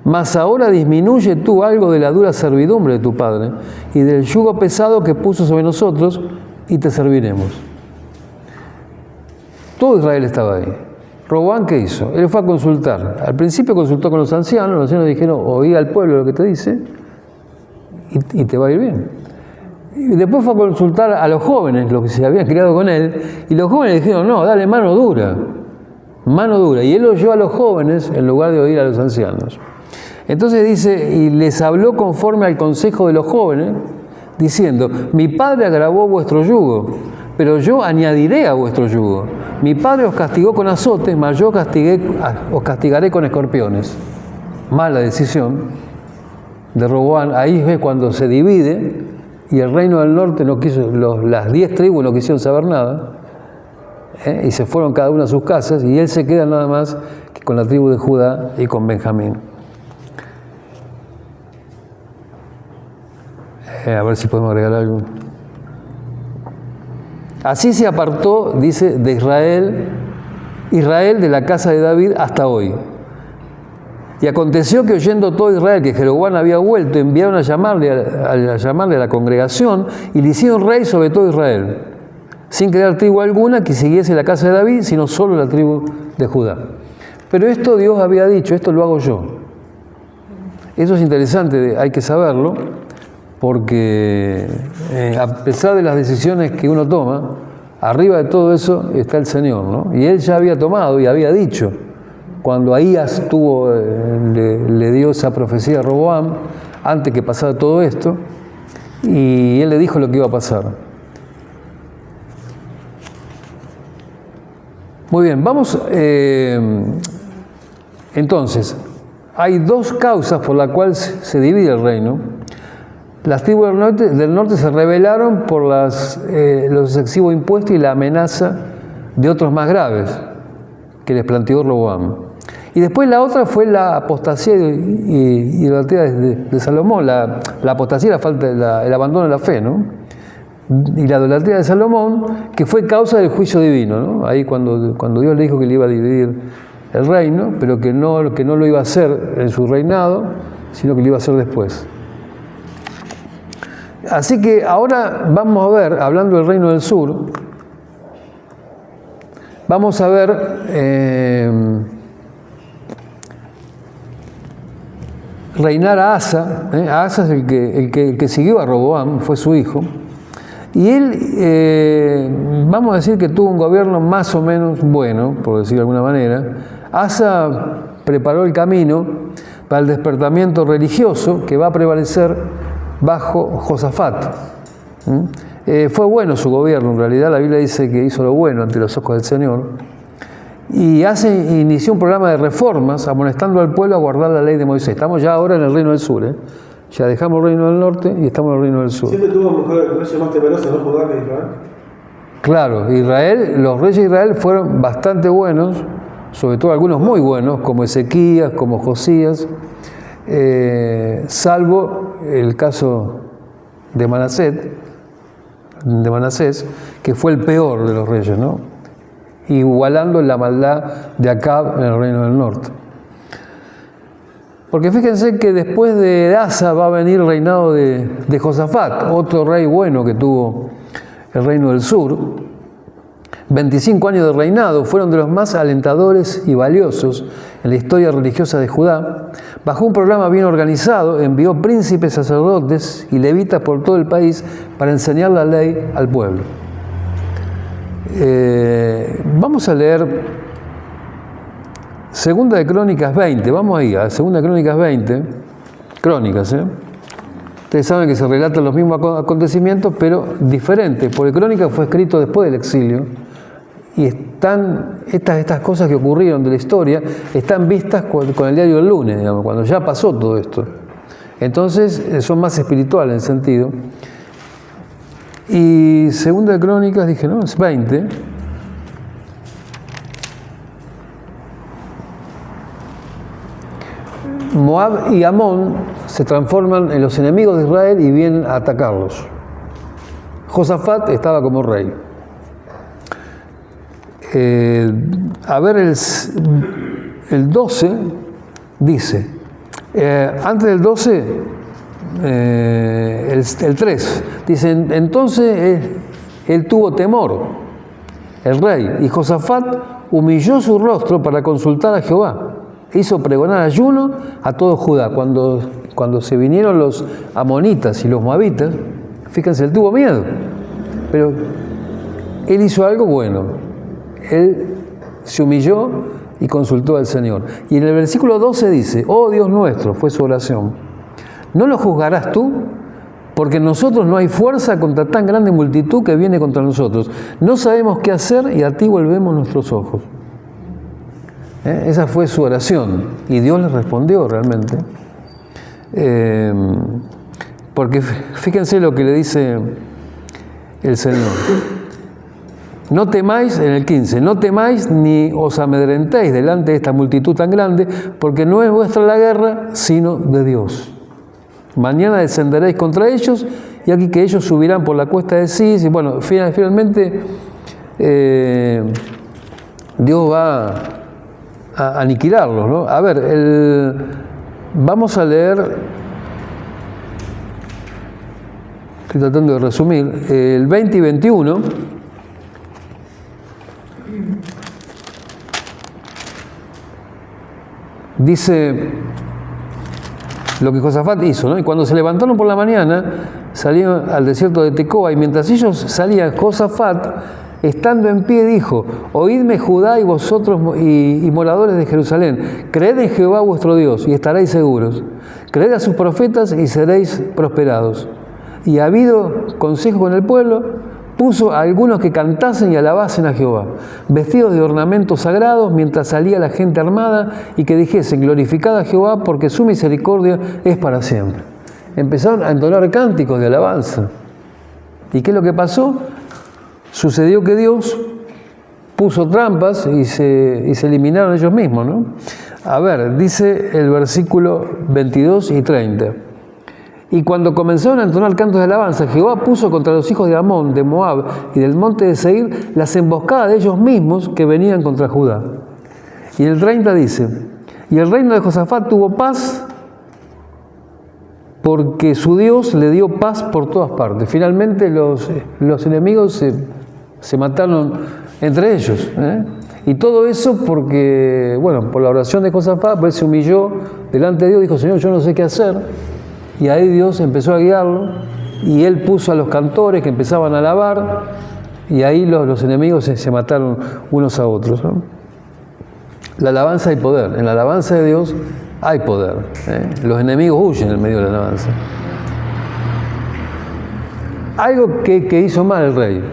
Speaker 1: Mas ahora disminuye tú algo de la dura servidumbre de tu padre, y del yugo pesado que puso sobre nosotros, y te serviremos. Todo Israel estaba ahí. Roboam, ¿qué hizo? Él fue a consultar. Al principio consultó con los ancianos dijeron, oí al pueblo lo que te dice y te va a ir bien. Y después fue a consultar a los jóvenes, los que se habían criado con él, y los jóvenes dijeron, no, dale mano dura. Y él oyó a los jóvenes en lugar de oír a los ancianos. Entonces dice, y les habló conforme al consejo de los jóvenes, diciendo, mi padre agravó vuestro yugo, pero yo añadiré a vuestro yugo. Mi padre os castigó con azotes, mas yo os castigaré con escorpiones. Mala decisión de Roboam. Ahí es cuando se divide y el reino del norte no quiso, las 10 tribus no quisieron saber nada, y se fueron cada una a sus casas, y él se queda nada más que con la tribu de Judá y con Benjamín. A ver si podemos agregar algo. Así se apartó, dice, de Israel de la casa de David hasta hoy. Y aconteció que oyendo todo Israel que Jeroboam había vuelto, enviaron a llamarle a la congregación y le hicieron rey sobre todo Israel, sin crear tribu alguna que siguiese la casa de David, sino solo la tribu de Judá. Pero esto Dios había dicho, esto lo hago yo. Eso es interesante, hay que saberlo, porque a pesar de las decisiones que uno toma, arriba de todo eso está el Señor, ¿no? Y Él ya había tomado y había dicho, cuando Ahías le dio esa profecía a Roboam, antes que pasara todo esto, y Él le dijo lo que iba a pasar. Muy bien, vamos, entonces, hay dos causas por las cuales se divide el reino. Las tribus del norte se rebelaron por los excesivos impuestos y la amenaza de otros más graves que les planteó Roboam. Y después la otra fue la apostasía y idolatría de Salomón, la apostasía, el abandono de la fe, ¿no? Y la idolatría de Salomón, que fue causa del juicio divino, ¿no? Ahí cuando Dios le dijo que le iba a dividir el reino, pero que no lo iba a hacer en su reinado, sino que lo iba a hacer después. Así que ahora vamos a ver, hablando del reino del sur, vamos a ver reinar a Asa. Asa es el que siguió a Roboam, fue su hijo. Y él, vamos a decir que tuvo un gobierno más o menos bueno, por decirlo de alguna manera. Asa preparó el camino para el despertamiento religioso que va a prevalecer bajo Josafat. Fue bueno su gobierno, en realidad la Biblia dice que hizo lo bueno ante los ojos del Señor. y inició un programa de reformas amonestando al pueblo a guardar la ley de Moisés. Estamos ya ahora en el reino del sur, ¿eh? Ya dejamos el reino del norte y estamos en el reino del sur.
Speaker 3: Siempre tuvo reyes más temerosos, ¿no? Judá que Israel.
Speaker 1: Claro, los reyes de Israel fueron bastante buenos, sobre todo algunos muy buenos, como Ezequías, como Josías, salvo el caso de Manasés, que fue el peor de los reyes, ¿no? Igualando la maldad de Acab en el reino del norte. Porque fíjense que después de Asa va a venir el reinado de Josafat, otro rey bueno que tuvo el reino del sur. 25 años de reinado fueron de los más alentadores y valiosos en la historia religiosa de Judá. Bajo un programa bien organizado, envió príncipes, sacerdotes y levitas por todo el país para enseñar la ley al pueblo. Vamos a leer Segunda de Crónicas 20, vamos ahí, a Segunda de Crónicas 20, Crónicas, Ustedes saben que se relatan los mismos acontecimientos, pero diferentes, porque Crónicas fue escrito después del exilio, y están estas cosas que ocurrieron de la historia, están vistas con el diario del lunes, digamos, cuando ya pasó todo esto. Entonces, son más espirituales en el sentido. Y Segunda de Crónicas, dije, no, es 20. Moab y Amón se transforman en los enemigos de Israel y vienen a atacarlos. Josafat estaba como rey. A ver, el 12 dice, antes del 12, el 3, dice, entonces él tuvo temor, el rey, y Josafat humilló su rostro para consultar a Jehová. Hizo pregonar ayuno a todo Judá. Cuando se vinieron los amonitas y los moabitas, fíjense, él tuvo miedo, pero él hizo algo bueno. Él se humilló y consultó al Señor. Y en el versículo 12 dice, oh Dios nuestro, fue su oración, ¿no lo juzgarás tú? Porque en nosotros no hay fuerza contra tan grande multitud que viene contra nosotros. No sabemos qué hacer y a ti volvemos nuestros ojos. Esa fue su oración y Dios le respondió realmente. Porque fíjense lo que le dice el Señor. No temáis, en el 15, no temáis ni os amedrentéis delante de esta multitud tan grande, porque no es vuestra la guerra, sino de Dios. Mañana descenderéis contra ellos, y aquí que ellos subirán por la cuesta de Cis, y bueno, finalmente Dios va a aniquilarlos, ¿no? A ver, vamos a leer, estoy tratando de resumir, el 20 y 21, dice lo que Josafat hizo, ¿no? Y cuando se levantaron por la mañana, salieron al desierto de Tecoa, y mientras ellos salían, Josafat, estando en pie, dijo, oídme Judá y vosotros y moradores de Jerusalén, creed en Jehová vuestro Dios y estaréis seguros, creed a sus profetas y seréis prosperados. Y habido consejo con el pueblo, puso a algunos que cantasen y alabasen a Jehová, vestidos de ornamentos sagrados, mientras salía la gente armada, y que dijesen, glorificad a Jehová, porque su misericordia es para siempre. Empezaron a entonar cánticos de alabanza. ¿Y qué es lo que pasó? Sucedió que Dios puso trampas y se eliminaron ellos mismos, ¿no? A ver, dice el versículo 22 y 30. Y cuando comenzaron a entonar cantos de alabanza, Jehová puso contra los hijos de Amón, de Moab y del monte de Seir las emboscadas de ellos mismos que venían contra Judá. Y el 30 dice, y el reino de Josafat tuvo paz porque su Dios le dio paz por todas partes. Finalmente los enemigos se mataron entre ellos, Y todo eso porque, bueno, por la oración de Josafat, pues se humilló delante de Dios, dijo, Señor, yo no sé qué hacer. Y ahí Dios empezó a guiarlo, y él puso a los cantores que empezaban a alabar, y ahí los enemigos se mataron unos a otros, ¿no? La alabanza hay poder, en la alabanza de Dios hay poder, Los enemigos huyen en medio de la alabanza. Algo que hizo mal el rey.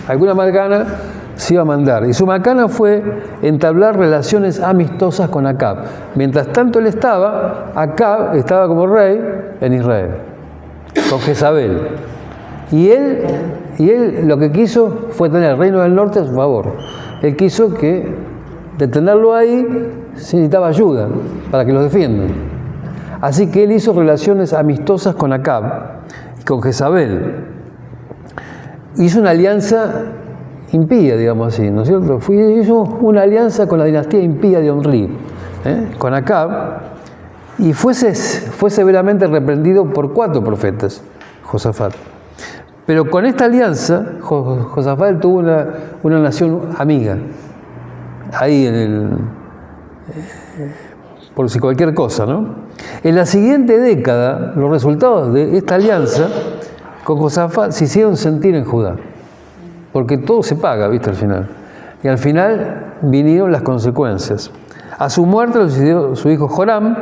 Speaker 1: Alguna macana se iba a mandar. Y su macana fue entablar relaciones amistosas con Acab. Mientras tanto él estaba, Acab estaba como rey en Israel, con Jezabel. Y él lo que quiso fue tener el reino del norte a su favor. Él quiso que, de tenerlo ahí, se necesitaba ayuda para que los defiendan. Así que él hizo relaciones amistosas con Acab y con Jezabel. Hizo una alianza impía, digamos así, ¿no es cierto? Hizo una alianza con la dinastía impía de Omri, con Acab, y fue severamente reprendido por 4 profetas, Josafat. Pero con esta alianza, Josafat tuvo una nación amiga, ahí por si cualquier cosa, ¿no? En la siguiente década, los resultados de esta alianza con Josafat se hicieron sentir en Judá. Porque todo se paga, ¿viste? Al final. Y al final vinieron las consecuencias. A su muerte lo sucedió su hijo Joram,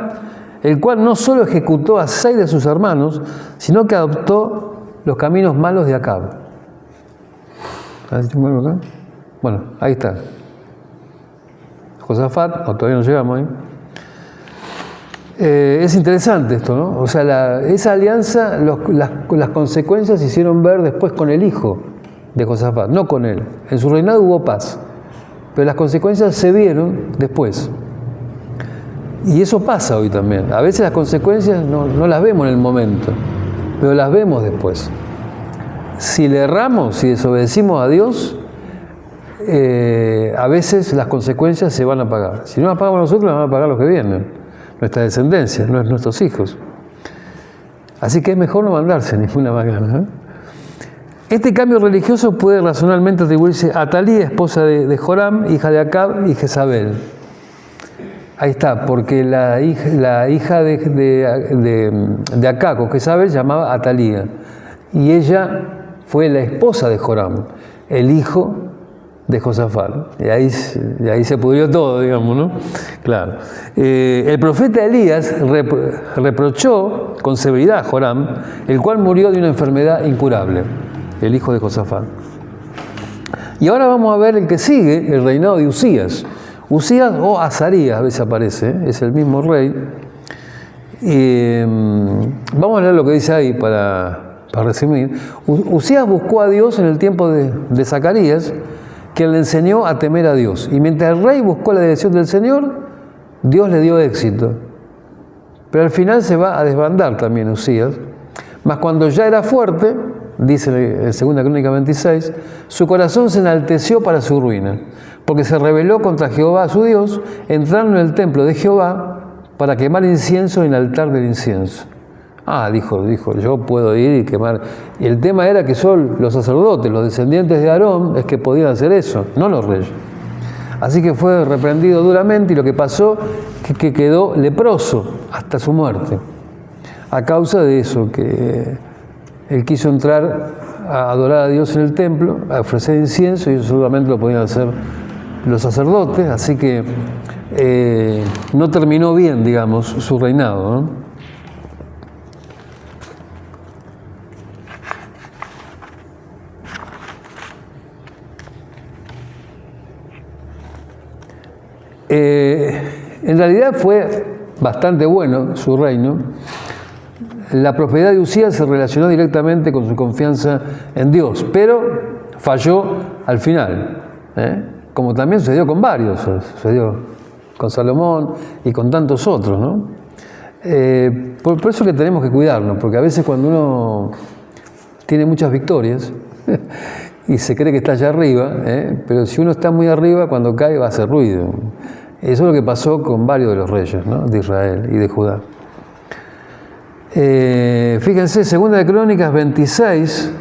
Speaker 1: el cual no solo ejecutó a 6 de sus hermanos, sino que adoptó los caminos malos de Acab. Bueno, ahí está. Josafat, todavía no llegamos ahí. Es interesante esto, ¿no? O sea, esa alianza, las consecuencias se hicieron ver después con el hijo de Josafat, no con él. En su reinado hubo paz, pero las consecuencias se vieron después. Y eso pasa hoy también. A veces las consecuencias no las vemos en el momento, pero las vemos después. Si le erramos, si desobedecimos a Dios, a veces las consecuencias se van a pagar. Si no las pagamos nosotros, las van a pagar los que vienen, nuestra descendencia, nuestros hijos. Así que es mejor no mandarse ninguna macana, ¿eh? Este cambio religioso puede razonablemente atribuirse a Atalía, esposa de Joram, hija de Acab y Jezabel. Ahí está, porque la hija de Acab con Jezabel se llamaba Atalía. Y ella fue la esposa de Joram, el hijo de Josafat. Y ahí se pudrió todo, digamos, ¿no? Claro. El profeta Elías reprochó con severidad a Joram, el cual murió de una enfermedad incurable, el hijo de Josafat. Y ahora vamos a ver el que sigue, el reinado de Usías. Usías o Azarías, a veces aparece, es el mismo rey. Vamos a leer lo que dice ahí para resumir. Usías buscó a Dios en el tiempo de Zacarías, que le enseñó a temer a Dios. Y mientras el rey buscó la dirección del Señor, Dios le dio éxito. Pero al final se va a desbandar también Usías. Mas cuando ya era fuerte, dice en 2 Crónicas 26, su corazón se enalteció para su ruina, porque se rebeló contra Jehová su Dios, entrando en el templo de Jehová para quemar incienso en el altar del incienso. Dijo, yo puedo ir y quemar. Y el tema era que son los sacerdotes, los descendientes de Aarón, es que podían hacer eso, no los reyes. Así que fue reprendido duramente y lo que pasó es que quedó leproso hasta su muerte. A causa de eso, que él quiso entrar a adorar a Dios en el templo, a ofrecer incienso, y eso solamente lo podían hacer los sacerdotes, así que no terminó bien, digamos, su reinado, ¿no? En realidad fue bastante bueno su reino. La prosperidad de Usías se relacionó directamente con su confianza en Dios, pero falló al final, como también sucedió con varios, sucedió con Salomón y con tantos otros, ¿no? Por eso que tenemos que cuidarnos, porque a veces cuando uno tiene muchas victorias y se cree que está allá arriba, pero si uno está muy arriba, cuando cae va a hacer ruido. Eso es lo que pasó con varios de los reyes, ¿no? De Israel y de Judá. Fíjense, 2 de Crónicas 26,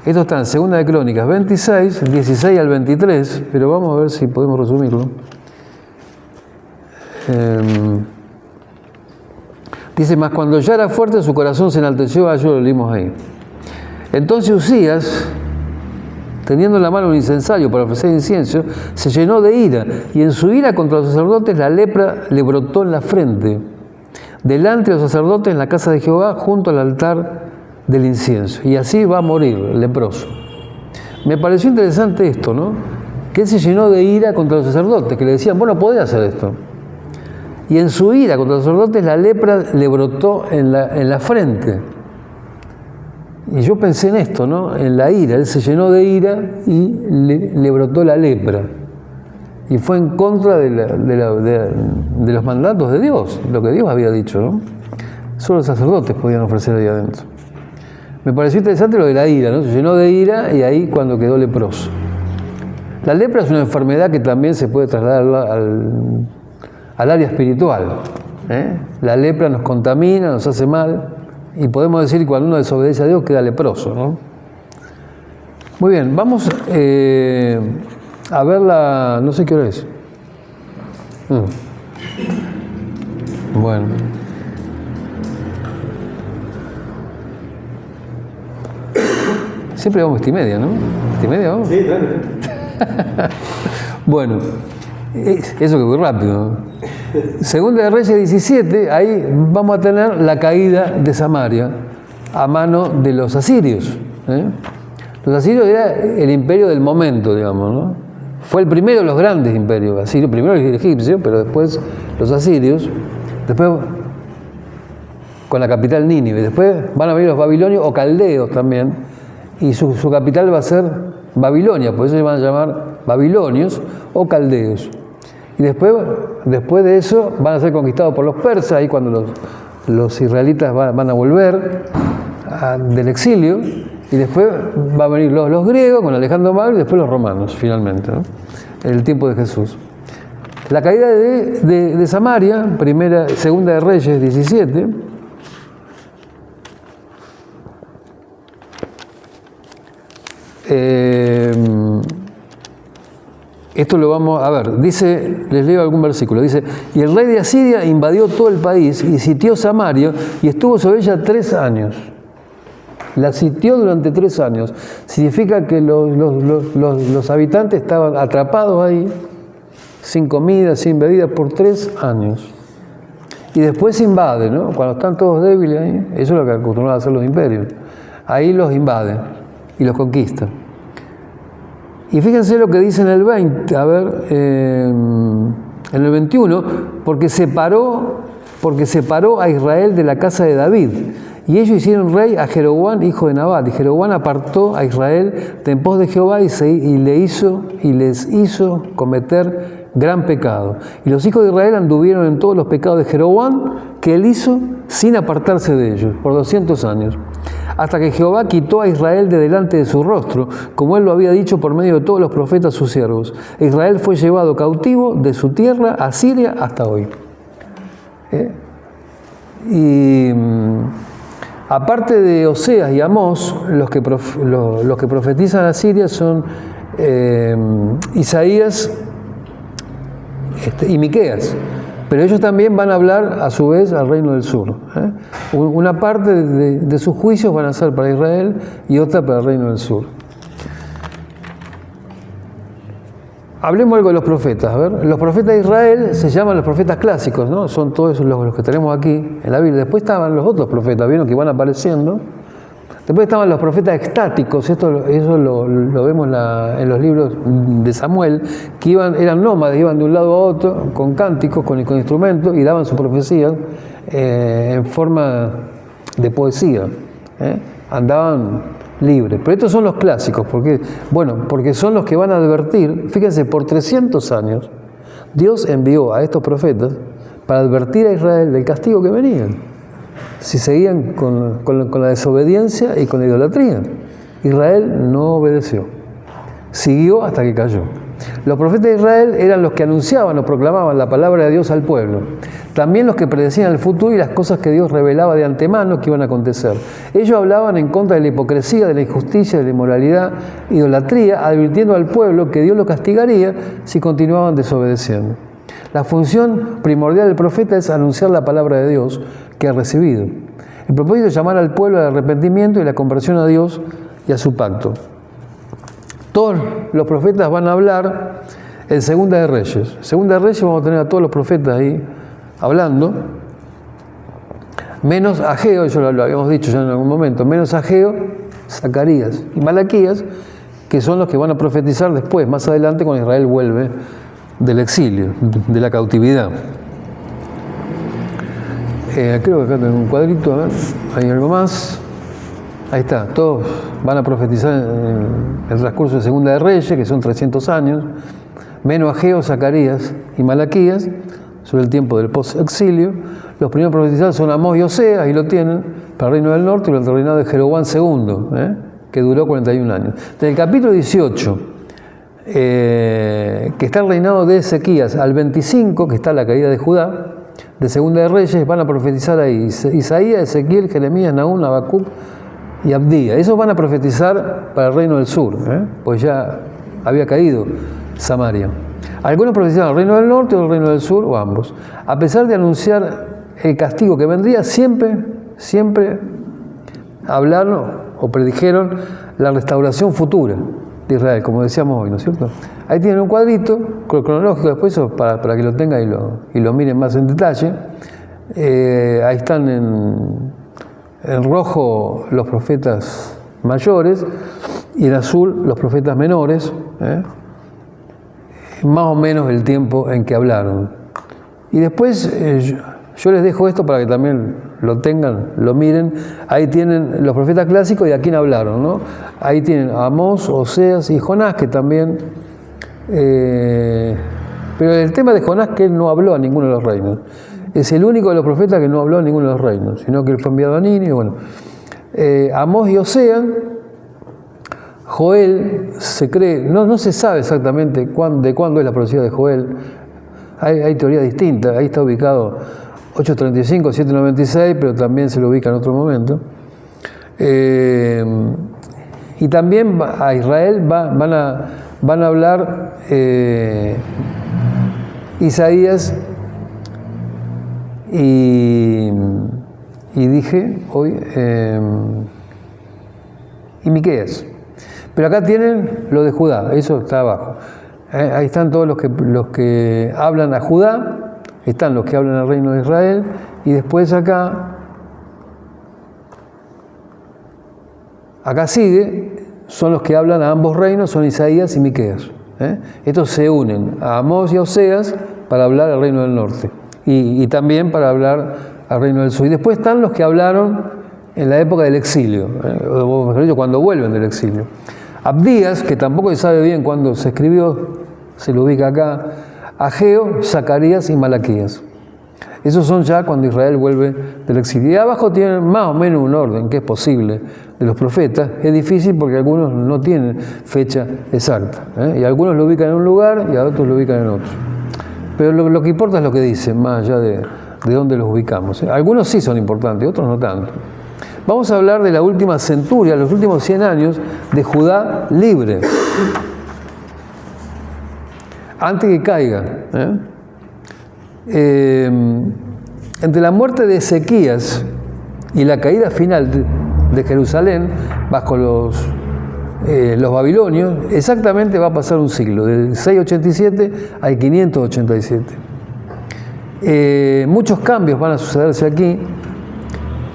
Speaker 1: esto está en 2 de Crónicas 26, 16 al 23, pero vamos a ver si podemos resumirlo. Dice, mas cuando ya era fuerte su corazón se enalteció, yo lo leímos ahí. Entonces Usías, teniendo en la mano un incensario para ofrecer incienso, se llenó de ira, y en su ira contra los sacerdotes la lepra le brotó en la frente, delante de los sacerdotes en la casa de Jehová, junto al altar del incienso. Y así va a morir, leproso. Me pareció interesante esto, ¿no? que él se llenó de ira contra los sacerdotes, que le decían, vos no podés hacer esto. Y en su ira contra los sacerdotes, la lepra le brotó en la frente. Y yo pensé en esto, ¿no? En la ira. Él se llenó de ira y le brotó la lepra. Y fue en contra de los mandatos de Dios, lo que Dios había dicho, ¿no? Solo los sacerdotes podían ofrecer ahí adentro. Me pareció interesante lo de la ira, ¿no? Se llenó de ira y ahí cuando quedó leproso. La lepra es una enfermedad que también se puede trasladar al área espiritual. La lepra nos contamina, nos hace mal, y podemos decir que cuando uno desobedece a Dios queda leproso, ¿no? Muy bien, vamos a ver la... no sé qué hora es. Bueno. Siempre vamos 7:30, ¿no? 7:30 vamos.
Speaker 3: Sí, claro.
Speaker 1: Bueno, eso que fue rápido. Segunda de Reyes 17, ahí vamos a tener la caída de Samaria a mano de los asirios. Los asirios era el imperio del momento, digamos, ¿no? Fue el primero de los grandes imperios asirios, primero el egipcio, pero después los asirios, después con la capital Nínive, después van a venir los babilonios o caldeos también, y su capital va a ser Babilonia, por eso se van a llamar babilonios o caldeos. Y después de eso van a ser conquistados por los persas, ahí cuando los israelitas van a volver del exilio, y después van a venir los griegos con Alejandro Magno y después los romanos, finalmente, ¿no? En el tiempo de Jesús. La caída de Samaria, segunda de Reyes 17, esto lo vamos a ver, dice, les leo algún versículo, dice, y el rey de Asiria invadió todo el país y sitió Samaria y estuvo sobre ella 3 años. La sitió durante 3 años. Significa que los habitantes estaban atrapados ahí, sin comida, sin bebida, por 3 años. Y después se invade, ¿no? Cuando están todos débiles ahí, eso es lo que acostumbraban a hacer los imperios. Ahí los invaden y los conquistan. Y fíjense lo que dice en el 20, a ver, en el 21, porque separó a Israel de la casa de David. Y ellos hicieron rey a Jeroboam, hijo de Nabat. Y Jeroboam apartó a Israel de en pos de Jehová y les hizo cometer gran pecado. Y los hijos de Israel anduvieron en todos los pecados de Jeroboam que él hizo sin apartarse de ellos, por 200 años. Hasta que Jehová quitó a Israel de delante de su rostro, como él lo había dicho por medio de todos los profetas sus siervos. Israel fue llevado cautivo de su tierra a Siria hasta hoy. Aparte de Oseas y Amós, los que profetizan a Siria son Isaías y Miqueas. Pero ellos también van a hablar a su vez al reino del sur. Una parte de sus juicios van a ser para Israel y otra para el reino del sur. Hablemos algo de los profetas. A ver, los profetas de Israel se llaman los profetas clásicos, ¿no? Son todos los que tenemos aquí en la Biblia. Después estaban los otros profetas, ¿vieron? Que van apareciendo. Después estaban los profetas extáticos, eso lo vemos en los libros de Samuel, que eran nómades, iban de un lado a otro con cánticos, con instrumentos y daban sus profecías en forma de poesía. Andaban libres. Pero estos son los clásicos, porque son los que van a advertir. Fíjense, por 300 años Dios envió a estos profetas para advertir a Israel del castigo que venía si seguían con la desobediencia y con la idolatría. Israel no obedeció, siguió hasta que cayó. Los profetas de Israel eran los que anunciaban o proclamaban la palabra de Dios al pueblo, también los que predecían el futuro y las cosas que Dios revelaba de antemano que iban a acontecer. Ellos hablaban en contra de la hipocresía, de la injusticia, de la inmoralidad, idolatría, advirtiendo al pueblo que Dios lo castigaría si continuaban desobedeciendo. La función primordial del profeta es anunciar la palabra de Dios que ha recibido. El propósito es llamar al pueblo al arrepentimiento y la conversión a Dios y a su pacto. Todos los profetas van a hablar en Segunda de Reyes. Segunda de Reyes vamos a tener a todos los profetas ahí hablando, menos Ageo, eso lo habíamos dicho ya en algún momento, menos Ageo, Zacarías y Malaquías, que son los que van a profetizar después, más adelante, cuando Israel vuelve del exilio, de la cautividad. Creo que acá tengo un cuadrito, a ver, hay algo más. Ahí está, todos van a profetizar en el transcurso de Segunda de Reyes, que son 300 años, menos Ageo, Zacarías y Malaquías, sobre el tiempo del post-exilio. Los primeros profetizar son Amós y Oseas, ahí lo tienen, para el reino del norte, y el reinado de Jeroboam II, que duró 41 años. Desde el capítulo 18, que está el reinado de Ezequías, al 25, que está la caída de Judá, de Segunda de Reyes, van a profetizar ahí Isaías, Ezequiel, Jeremías, Nahum, Habacuc y Abdías. Esos van a profetizar para el reino del sur, pues ya había caído Samaria. Algunos profetizaron el reino del norte o el reino del sur, o ambos. A pesar de anunciar el castigo que vendría, siempre hablaron o predijeron la restauración futura de Israel, como decíamos hoy, ¿no es cierto? Ahí tienen un cuadrito cronológico, después para que lo tengan y lo miren más en detalle. Ahí están en rojo los profetas mayores y en azul los profetas menores, más o menos el tiempo en que hablaron. Y después yo les dejo esto para que también lo tengan, lo miren. Ahí tienen los profetas clásicos y a quién hablaron, ¿no? Ahí tienen a Amós, Oseas y Jonás, que también... pero el tema de Jonás, que él no habló a ninguno de los reinos. Es el único de los profetas que no habló a ninguno de los reinos, sino que él fue enviado a Nínive. Bueno, Amós y Oseas. Joel se cree, no se sabe exactamente de cuándo es la profecía de Joel. Hay teorías distintas. Ahí está ubicado 835, 796, pero también se lo ubica en otro momento. Y también a Israel van a hablar Isaías y dije hoy y Miqueas. Pero acá tienen lo de Judá, eso está abajo. Ahí están todos los que hablan a Judá, están los que hablan al reino de Israel, y después acá sigue, son los que hablan a ambos reinos, son Isaías y Miqueas. Estos se unen a Amós y a Oseas para hablar al reino del norte, y también para hablar al reino del sur. Y después están los que hablaron en la época del exilio, o mejor dicho, cuando vuelven del exilio. Abdías, que tampoco se sabe bien cuándo se escribió, se lo ubica acá, Ageo, Zacarías y Malaquías. Esos son ya cuando Israel vuelve del exilio. Y abajo tienen más o menos un orden, que es posible, de los profetas. Es difícil porque algunos no tienen fecha exacta, y algunos lo ubican en un lugar y a otros lo ubican en otro. Pero lo que importa es lo que dicen, más allá de dónde los ubicamos. Algunos sí son importantes, otros no tanto. Vamos a hablar de la última centuria, los últimos 100 años de Judá libre, antes que caiga. Entre la muerte de Ezequías y la caída final de Jerusalén bajo los babilonios, exactamente va a pasar un siglo, del 687 al 587. Muchos cambios van a sucederse aquí.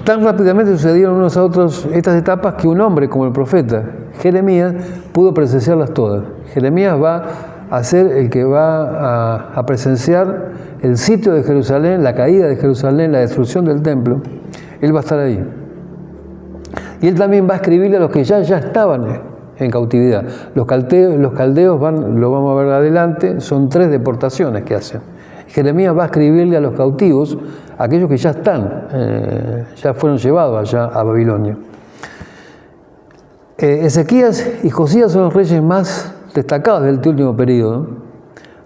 Speaker 1: Tan rápidamente sucedieron unos a otros estas etapas que un hombre como el profeta Jeremías pudo presenciarlas todas. Jeremías va a ser el que va a presenciar el sitio de Jerusalén, la caída de Jerusalén, la destrucción del templo. Él va a estar ahí. Y él también va a escribirle a los que ya estaban en cautividad. Los caldeos lo vamos a ver adelante, son 3 deportaciones que hacen. Jeremías va a escribirle a los cautivos, aquellos que ya ya fueron llevados allá a Babilonia. Ezequías y Josías son los reyes más destacados del último periodo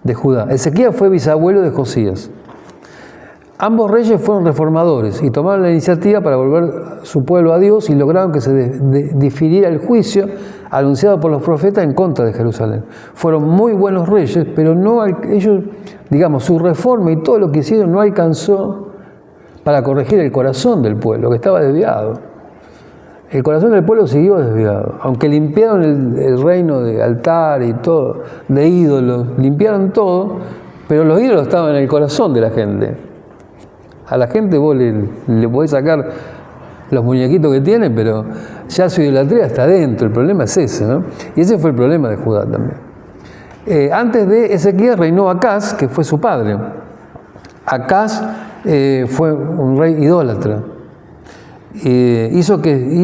Speaker 1: de Judá. Ezequías fue bisabuelo de Josías. Ambos reyes fueron reformadores y tomaron la iniciativa para volver su pueblo a Dios y lograron que se difiriera el juicio anunciado por los profetas en contra de Jerusalén. Fueron muy buenos reyes, pero ellos, su reforma y todo lo que hicieron no alcanzó para corregir el corazón del pueblo, que estaba desviado. El corazón del pueblo siguió desviado. Aunque limpiaron el reino de altar y todo, de ídolos, limpiaron todo, pero los ídolos estaban en el corazón de la gente. A la gente vos le podés sacar los muñequitos que tiene, pero ya su idolatría está dentro. El problema es ese, ¿no? Y ese fue el problema de Judá también. Antes de Ezequías reinó Acaz, que fue su padre. Acaz fue un rey idólatra. Hizo que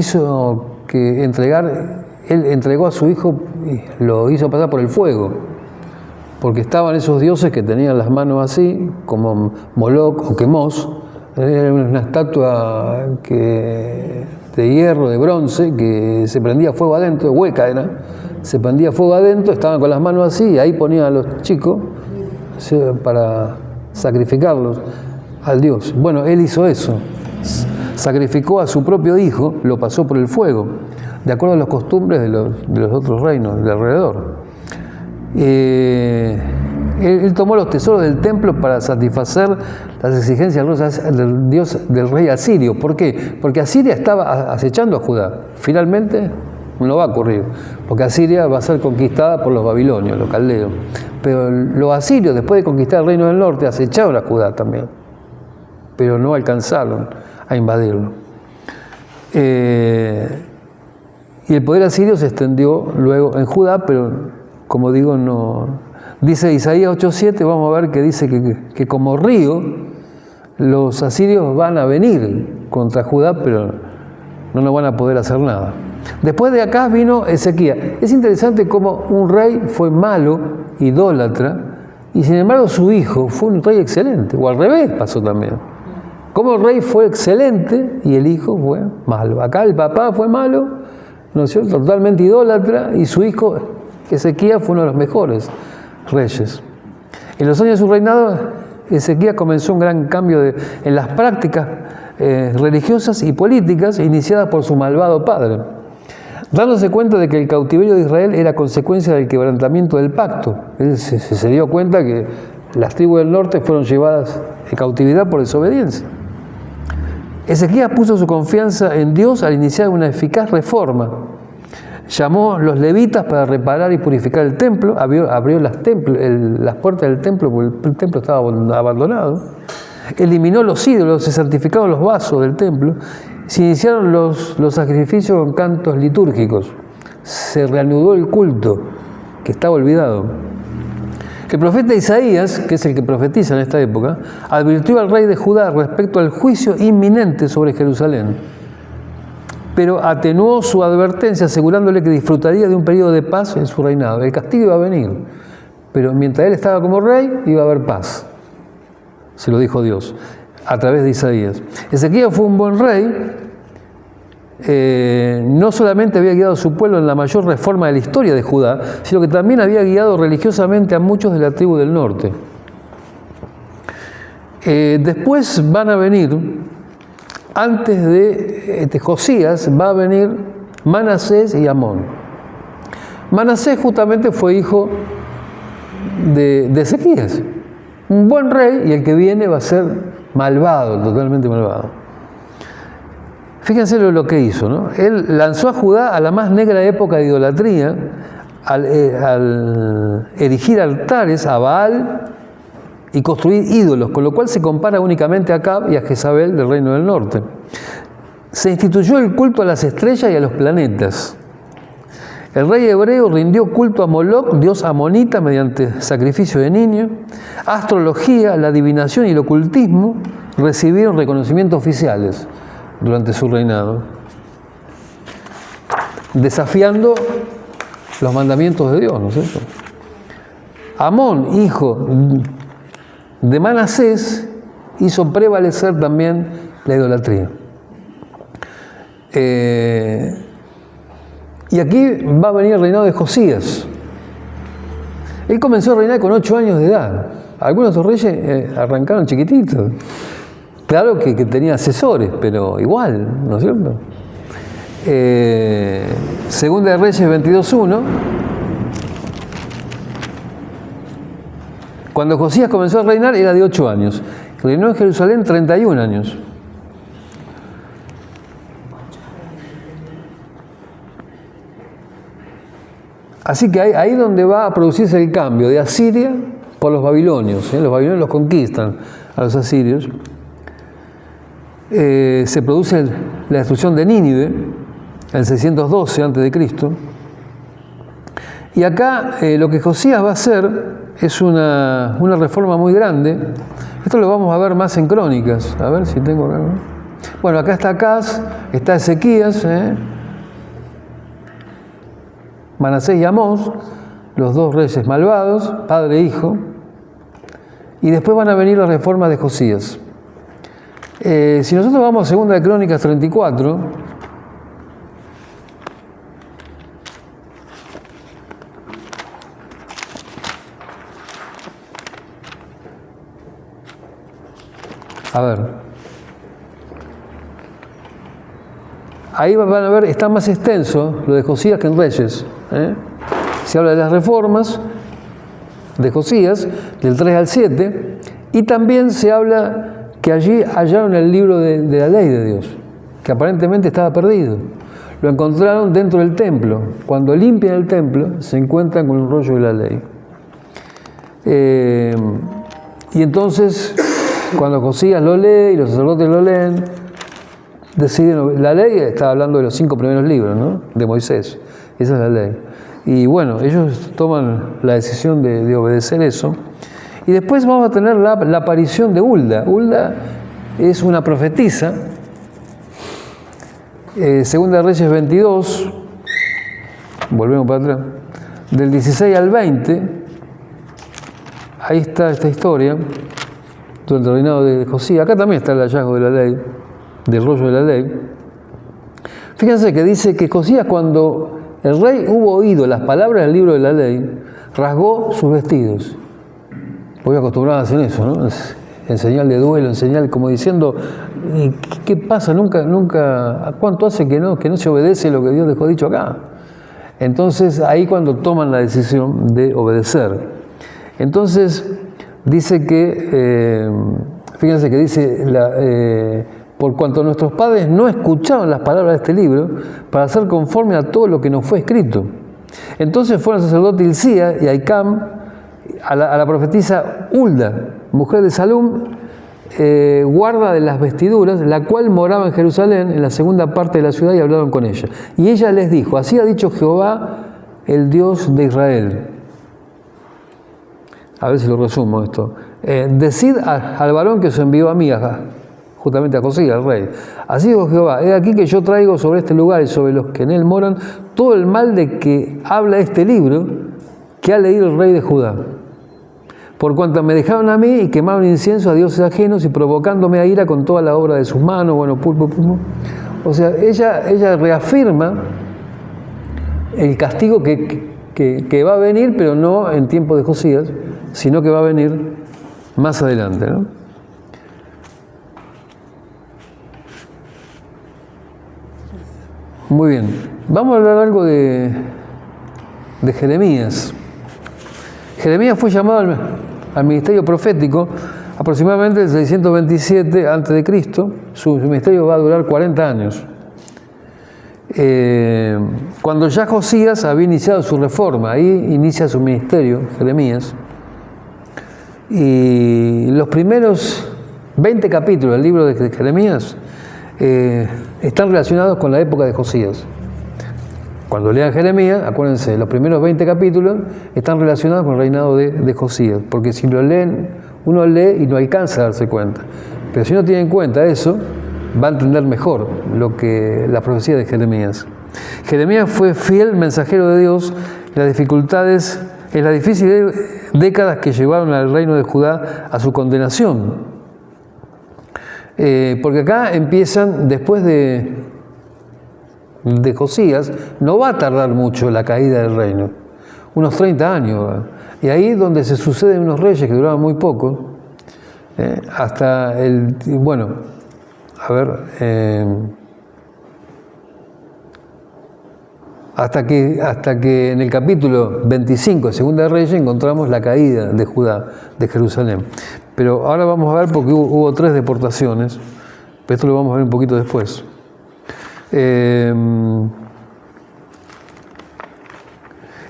Speaker 1: él entregó a su hijo y lo hizo pasar por el fuego, porque estaban esos dioses que tenían las manos así, como Moloch o Quemos. Era una estatua de hierro, de bronce, que se prendía fuego adentro, hueca era, se prendía fuego adentro, estaban con las manos así, y ahí ponían a los chicos para sacrificarlos al dios. Bueno, él hizo eso, sacrificó a su propio hijo, lo pasó por el fuego, de acuerdo a las costumbres de los otros reinos de alrededor. Él tomó los tesoros del templo para satisfacer las exigencias del rey asirio. ¿Por qué? Porque Asiria estaba acechando a Judá. Finalmente no va a ocurrir, porque Asiria va a ser conquistada por los babilonios, los caldeos. Pero los asirios, después de conquistar el reino del norte, acecharon a Judá también, pero no alcanzaron a invadirlo. Y el poder asirio se extendió luego en Judá, pero como digo, no. Dice Isaías 8:7, vamos a ver que dice que como río los asirios van a venir contra Judá, pero no nos van a poder hacer nada. Después de acá vino Ezequías. Es interesante cómo un rey fue malo, idólatra, y sin embargo su hijo fue un rey excelente, o al revés pasó también. Como el rey fue excelente y el hijo fue malo. Acá el papá fue malo, ¿no es cierto?, totalmente idólatra, y su hijo Ezequías fue uno de los mejores reyes. En los años de su reinado, Ezequías comenzó un gran cambio en las prácticas religiosas y políticas iniciadas por su malvado padre, dándose cuenta de que el cautiverio de Israel era consecuencia del quebrantamiento del pacto. Él se dio cuenta que las tribus del norte fueron llevadas en cautividad por desobediencia. Ezequías puso su confianza en Dios al iniciar una eficaz reforma. Llamó a los levitas para reparar y purificar el templo, abrió las puertas del templo, porque el templo estaba abandonado, eliminó los ídolos, se santificaron los vasos del templo, se iniciaron los sacrificios con cantos litúrgicos, se reanudó el culto que estaba olvidado. El profeta Isaías, que es el que profetiza en esta época, advirtió al rey de Judá respecto al juicio inminente sobre Jerusalén, pero atenuó su advertencia asegurándole que disfrutaría de un periodo de paz en su reinado. El castigo iba a venir, pero mientras él estaba como rey, iba a haber paz. Se lo dijo Dios a través de Isaías. Ezequías fue un buen rey. No solamente había guiado a su pueblo en la mayor reforma de la historia de Judá, sino que también había guiado religiosamente a muchos de la tribu del norte. Después van a venir, antes de Josías, va a venir Manasés y Amón. Manasés justamente fue hijo de Ezequías, un buen rey, y el que viene va a ser malvado, totalmente malvado. Fíjense lo que hizo, ¿no? Él lanzó a Judá a la más negra época de idolatría al erigir altares a Baal y construir ídolos, con lo cual se compara únicamente a Acab y a Jezabel del reino del norte. Se instituyó el culto a las estrellas y a los planetas. El rey hebreo rindió culto a Moloch, dios amonita, mediante sacrificio de niños. Astrología, la adivinación y el ocultismo recibieron reconocimientos oficiales durante su reinado, desafiando los mandamientos de Dios, ¿no es cierto? Amón, hijo de Manasés, hizo prevalecer también la idolatría. Y aquí va a venir el reinado de Josías. Él comenzó a reinar con 8 años de edad. Algunos de los reyes arrancaron chiquititos. Claro que tenía asesores, pero igual, ¿no es cierto? Segunda de Reyes 22:1. Cuando Josías comenzó a reinar era de 8 años. Reinó en Jerusalén 31 años. Así que ahí donde va a producirse el cambio de Asiria por los babilonios. Los babilonios los conquistan a los asirios. se produce la destrucción de Nínive, en el 612 a.C. Y acá lo que Josías va a hacer es una reforma muy grande. Esto lo vamos a ver más en Crónicas. A ver si tengo acá. Bueno, acá está Acaz, está Ezequías, Manasés y Amós, los dos reyes malvados, padre e hijo. Y después van a venir las reformas de Josías. Si nosotros vamos a 2 de Crónicas 34, a ver, ahí van a ver, está más extenso lo de Josías que en Reyes. Se habla de las reformas de Josías, del 3 al 7, y también se habla que allí hallaron el libro de la ley de Dios, que aparentemente estaba perdido. Lo encontraron dentro del templo. Cuando limpian el templo, se encuentran con el rollo de la ley. Y entonces, cuando Josías lo lee y los sacerdotes lo leen, deciden, la ley está hablando de los 5 primeros libros, ¿no?, de Moisés. Esa es la ley. Y bueno, ellos toman la decisión de obedecer eso. Y después vamos a tener la aparición de Hulda. Hulda es una profetisa. Segunda Reyes 22, volvemos para atrás, del 16 al 20, ahí está esta historia, durante el reinado de Josías. Acá también está el hallazgo de la ley, del rollo de la ley. Fíjense que dice que Josías, cuando el rey hubo oído las palabras del libro de la ley, rasgó sus vestidos. Hoy acostumbrados a hacer eso, ¿no? En señal de duelo, en señal como diciendo, ¿qué pasa? Nunca, ¿cuánto hace que no se obedece lo que Dios dejó dicho acá? Entonces, ahí cuando toman la decisión de obedecer. Entonces, dice que, fíjense que dice, por cuanto nuestros padres no escucharon las palabras de este libro, para hacer conforme a todo lo que nos fue escrito. Entonces fueron el sacerdote Hilcía y Ahicam, a la profetisa Hulda, mujer de Salum, guarda de las vestiduras, la cual moraba en Jerusalén, en la segunda parte de la ciudad, y hablaron con ella. Y ella les dijo, así ha dicho Jehová, el Dios de Israel. A ver si lo resumo esto. Decid al varón que os envió a mí, justamente a Josías, al rey. Así dijo Jehová, he aquí que yo traigo sobre este lugar y sobre los que en él moran todo el mal de que habla este libro que ha leído el rey de Judá. Por cuanto me dejaron a mí y quemaron incienso a dioses ajenos y provocándome a ira con toda la obra de sus manos, bueno, pulpo. O sea, ella reafirma el castigo que va a venir, pero no en tiempo de Josías, sino que va a venir más adelante, ¿no? Muy bien, vamos a hablar algo de Jeremías. Jeremías fue llamado al ministerio profético aproximadamente en 627 a.C. Su ministerio va a durar 40 años. Cuando ya Josías había iniciado su reforma, ahí inicia su ministerio, Jeremías. Y los primeros 20 capítulos del libro de Jeremías están relacionados con la época de Josías. Cuando lean Jeremías, acuérdense, los primeros 20 capítulos están relacionados con el reinado de Josías, porque si lo leen, uno lee y no alcanza a darse cuenta. Pero si uno tiene en cuenta eso, va a entender mejor la profecía de Jeremías. Jeremías fue fiel mensajero de Dios en las dificultades, en las difíciles décadas que llevaron al reino de Judá a su condenación. Porque acá empiezan, después de Josías, no va a tardar mucho la caída del reino, unos 30 años. Y ahí donde se suceden unos reyes que duraban muy poco, hasta hasta que en el capítulo 25 de Segunda de Reyes encontramos la caída de Judá, de Jerusalén. Pero ahora vamos a ver porque hubo 3 deportaciones, pero esto lo vamos a ver un poquito después.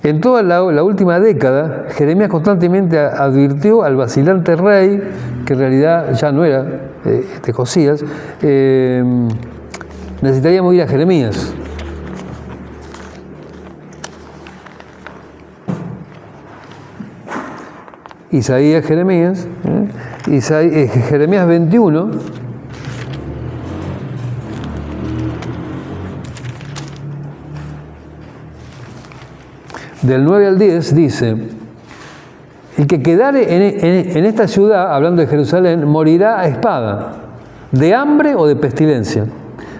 Speaker 1: En toda la última década, Jeremías constantemente advirtió al vacilante rey, que en realidad ya no era Josías, necesitaríamos ir a Jeremías. Isaías, Jeremías, Jeremías 21, del 9 al 10 dice: el que quedare en esta ciudad, hablando de Jerusalén, morirá a espada, de hambre o de pestilencia.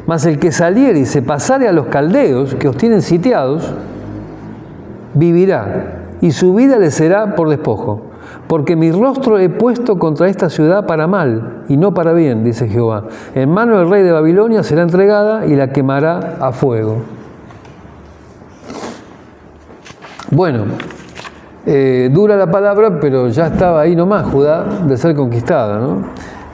Speaker 1: Mas el que saliere y se pasare a los caldeos que os tienen sitiados, vivirá, y su vida le será por despojo. Porque mi rostro he puesto contra esta ciudad para mal, y no para bien, dice Jehová. En mano del rey de Babilonia será entregada y la quemará a fuego. Bueno, dura la palabra, pero ya estaba ahí nomás Judá de ser conquistada, ¿no?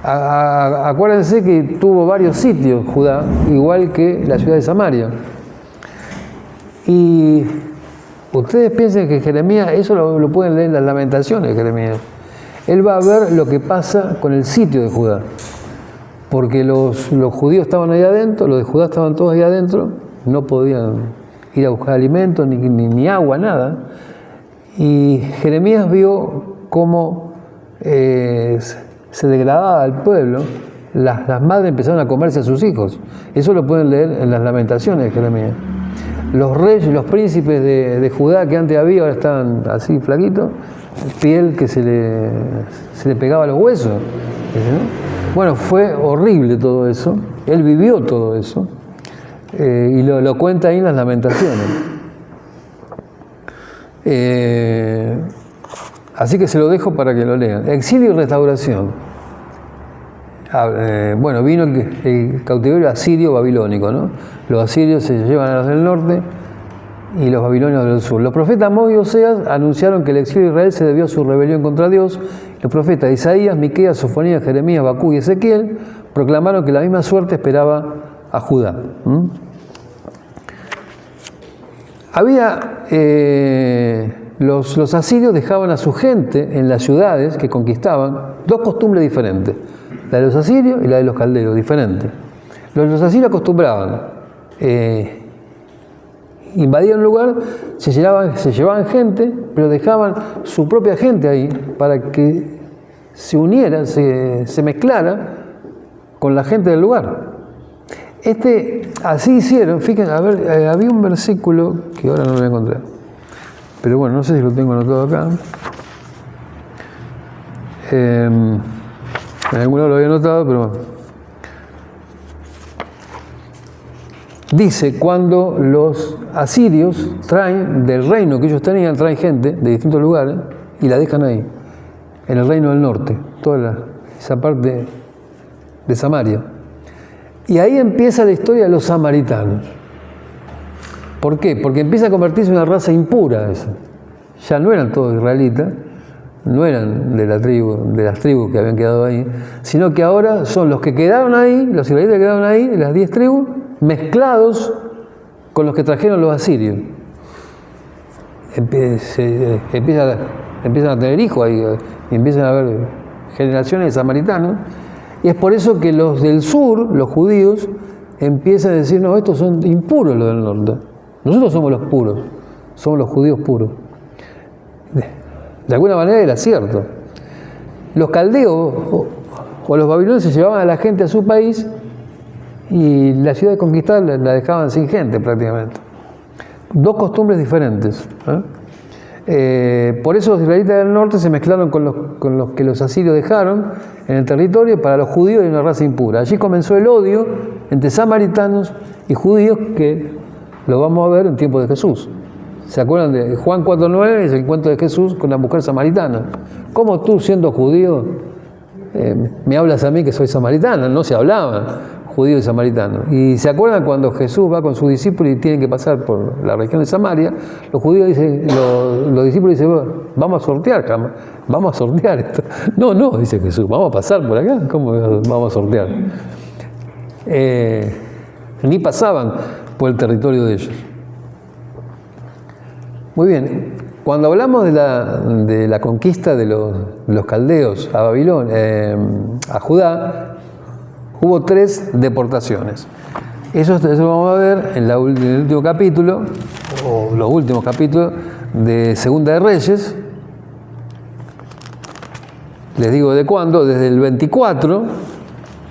Speaker 1: Acuérdense que tuvo varios sitios Judá, igual que la ciudad de Samaria. Y ustedes piensen que Jeremías, eso lo pueden leer en las Lamentaciones de Jeremías. Él va a ver lo que pasa con el sitio de Judá. Porque los judíos estaban ahí adentro, los de Judá estaban todos ahí adentro, no podían ir a buscar alimentos, ni agua, nada. Y Jeremías vio cómo se degradaba el pueblo, las madres empezaron a comerse a sus hijos. Eso lo pueden leer en las Lamentaciones de Jeremías. Los reyes, los príncipes de Judá que antes había, ahora estaban así flaquitos, piel que se le pegaba a los huesos. Bueno, fue horrible todo eso. Él vivió todo eso. Y lo cuenta ahí en las Lamentaciones. Así que se lo dejo para que lo lean. Exilio y restauración. Bueno, vino el cautiverio asirio babilónico, ¿no? Los asirios se llevan a los del norte y los babilonios del sur. Los profetas Amós y Oseas anunciaron que el exilio de Israel se debió a su rebelión contra Dios. Los profetas Isaías, Miqueas, Sofonías, Jeremías, Bakú y Ezequiel proclamaron que la misma suerte esperaba a Judá. Había los asirios dejaban a su gente en las ciudades que conquistaban dos costumbres diferentes, la de los asirios y la de los caldeos, diferentes. Los asirios acostumbraban, invadían un lugar, se llevaban gente, pero dejaban su propia gente ahí para que se uniera, se mezclara con la gente del lugar. Así hicieron, fíjense, a ver, había un versículo que ahora no lo voy a encontrar, pero bueno, no sé si lo tengo anotado acá. En algún lado lo había anotado, pero bueno. Dice, cuando los asirios traen del reino que ellos tenían, traen gente de distintos lugares y la dejan ahí, en el reino del norte, toda esa parte de Samaria. Y ahí empieza la historia de los samaritanos. ¿Por qué? Porque empieza a convertirse en una raza impura esa. Ya no eran todos israelitas, no eran de las tribus que habían quedado ahí, sino que ahora son los que quedaron ahí, los israelitas que quedaron ahí, de las 10 tribus, mezclados con los que trajeron los asirios. Empiezan a tener hijos ahí, empiezan a haber generaciones de samaritanos. Y es por eso que los del sur, los judíos, empiezan a decir, no, estos son impuros los del norte. Nosotros somos los puros, somos los judíos puros. De alguna manera era cierto. Los caldeos o los babilonios se llevaban a la gente a su país y la ciudad de conquistar la dejaban sin gente prácticamente. Dos costumbres diferentes. Por eso los israelitas del norte se mezclaron con los que los asirios dejaron en el territorio. Para los judíos hay una raza impura. Allí comenzó el odio entre samaritanos y judíos, que lo vamos a ver en tiempo de Jesús. ¿Se acuerdan de Juan 4:9? Es el cuento de Jesús con la mujer samaritana. ¿Cómo tú, siendo judío, me hablas a mí que soy samaritana? No se hablaban judío y samaritano. Y se acuerdan cuando Jesús va con sus discípulos y tienen que pasar por la región de Samaria, los judíos dicen, los discípulos dicen, vamos a sortear esto. No, dice Jesús, vamos a pasar por acá, ¿cómo vamos a sortear? Ni pasaban por el territorio de ellos. Muy bien. Cuando hablamos de la conquista de los caldeos a Babilonia, a Judá, hubo 3 deportaciones. Eso vamos a ver en el último capítulo, o los últimos capítulos de Segunda de Reyes. Les digo de cuándo, desde el 24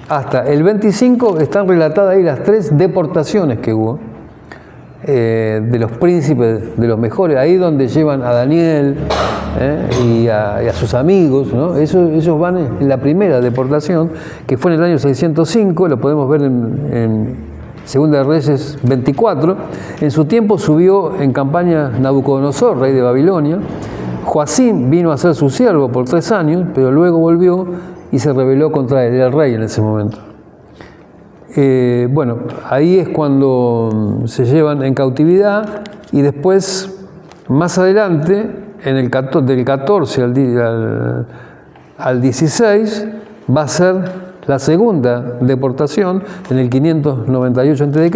Speaker 1: hasta el 25 están relatadas ahí las 3 deportaciones que hubo. De los príncipes, de los mejores, ahí donde llevan a Daniel y a sus amigos, ¿no? Ellos van en la primera deportación, que fue en el año 605, lo podemos ver en Segunda de Reyes 24. En su tiempo subió en campaña Nabucodonosor, rey de Babilonia. Joacim vino a ser su siervo por 3 años, pero luego volvió y se rebeló contra él, era el rey en ese momento. Bueno, ahí es cuando se llevan en cautividad y después, más adelante, del 14 al 16, va a ser la segunda deportación en el 598 a.C.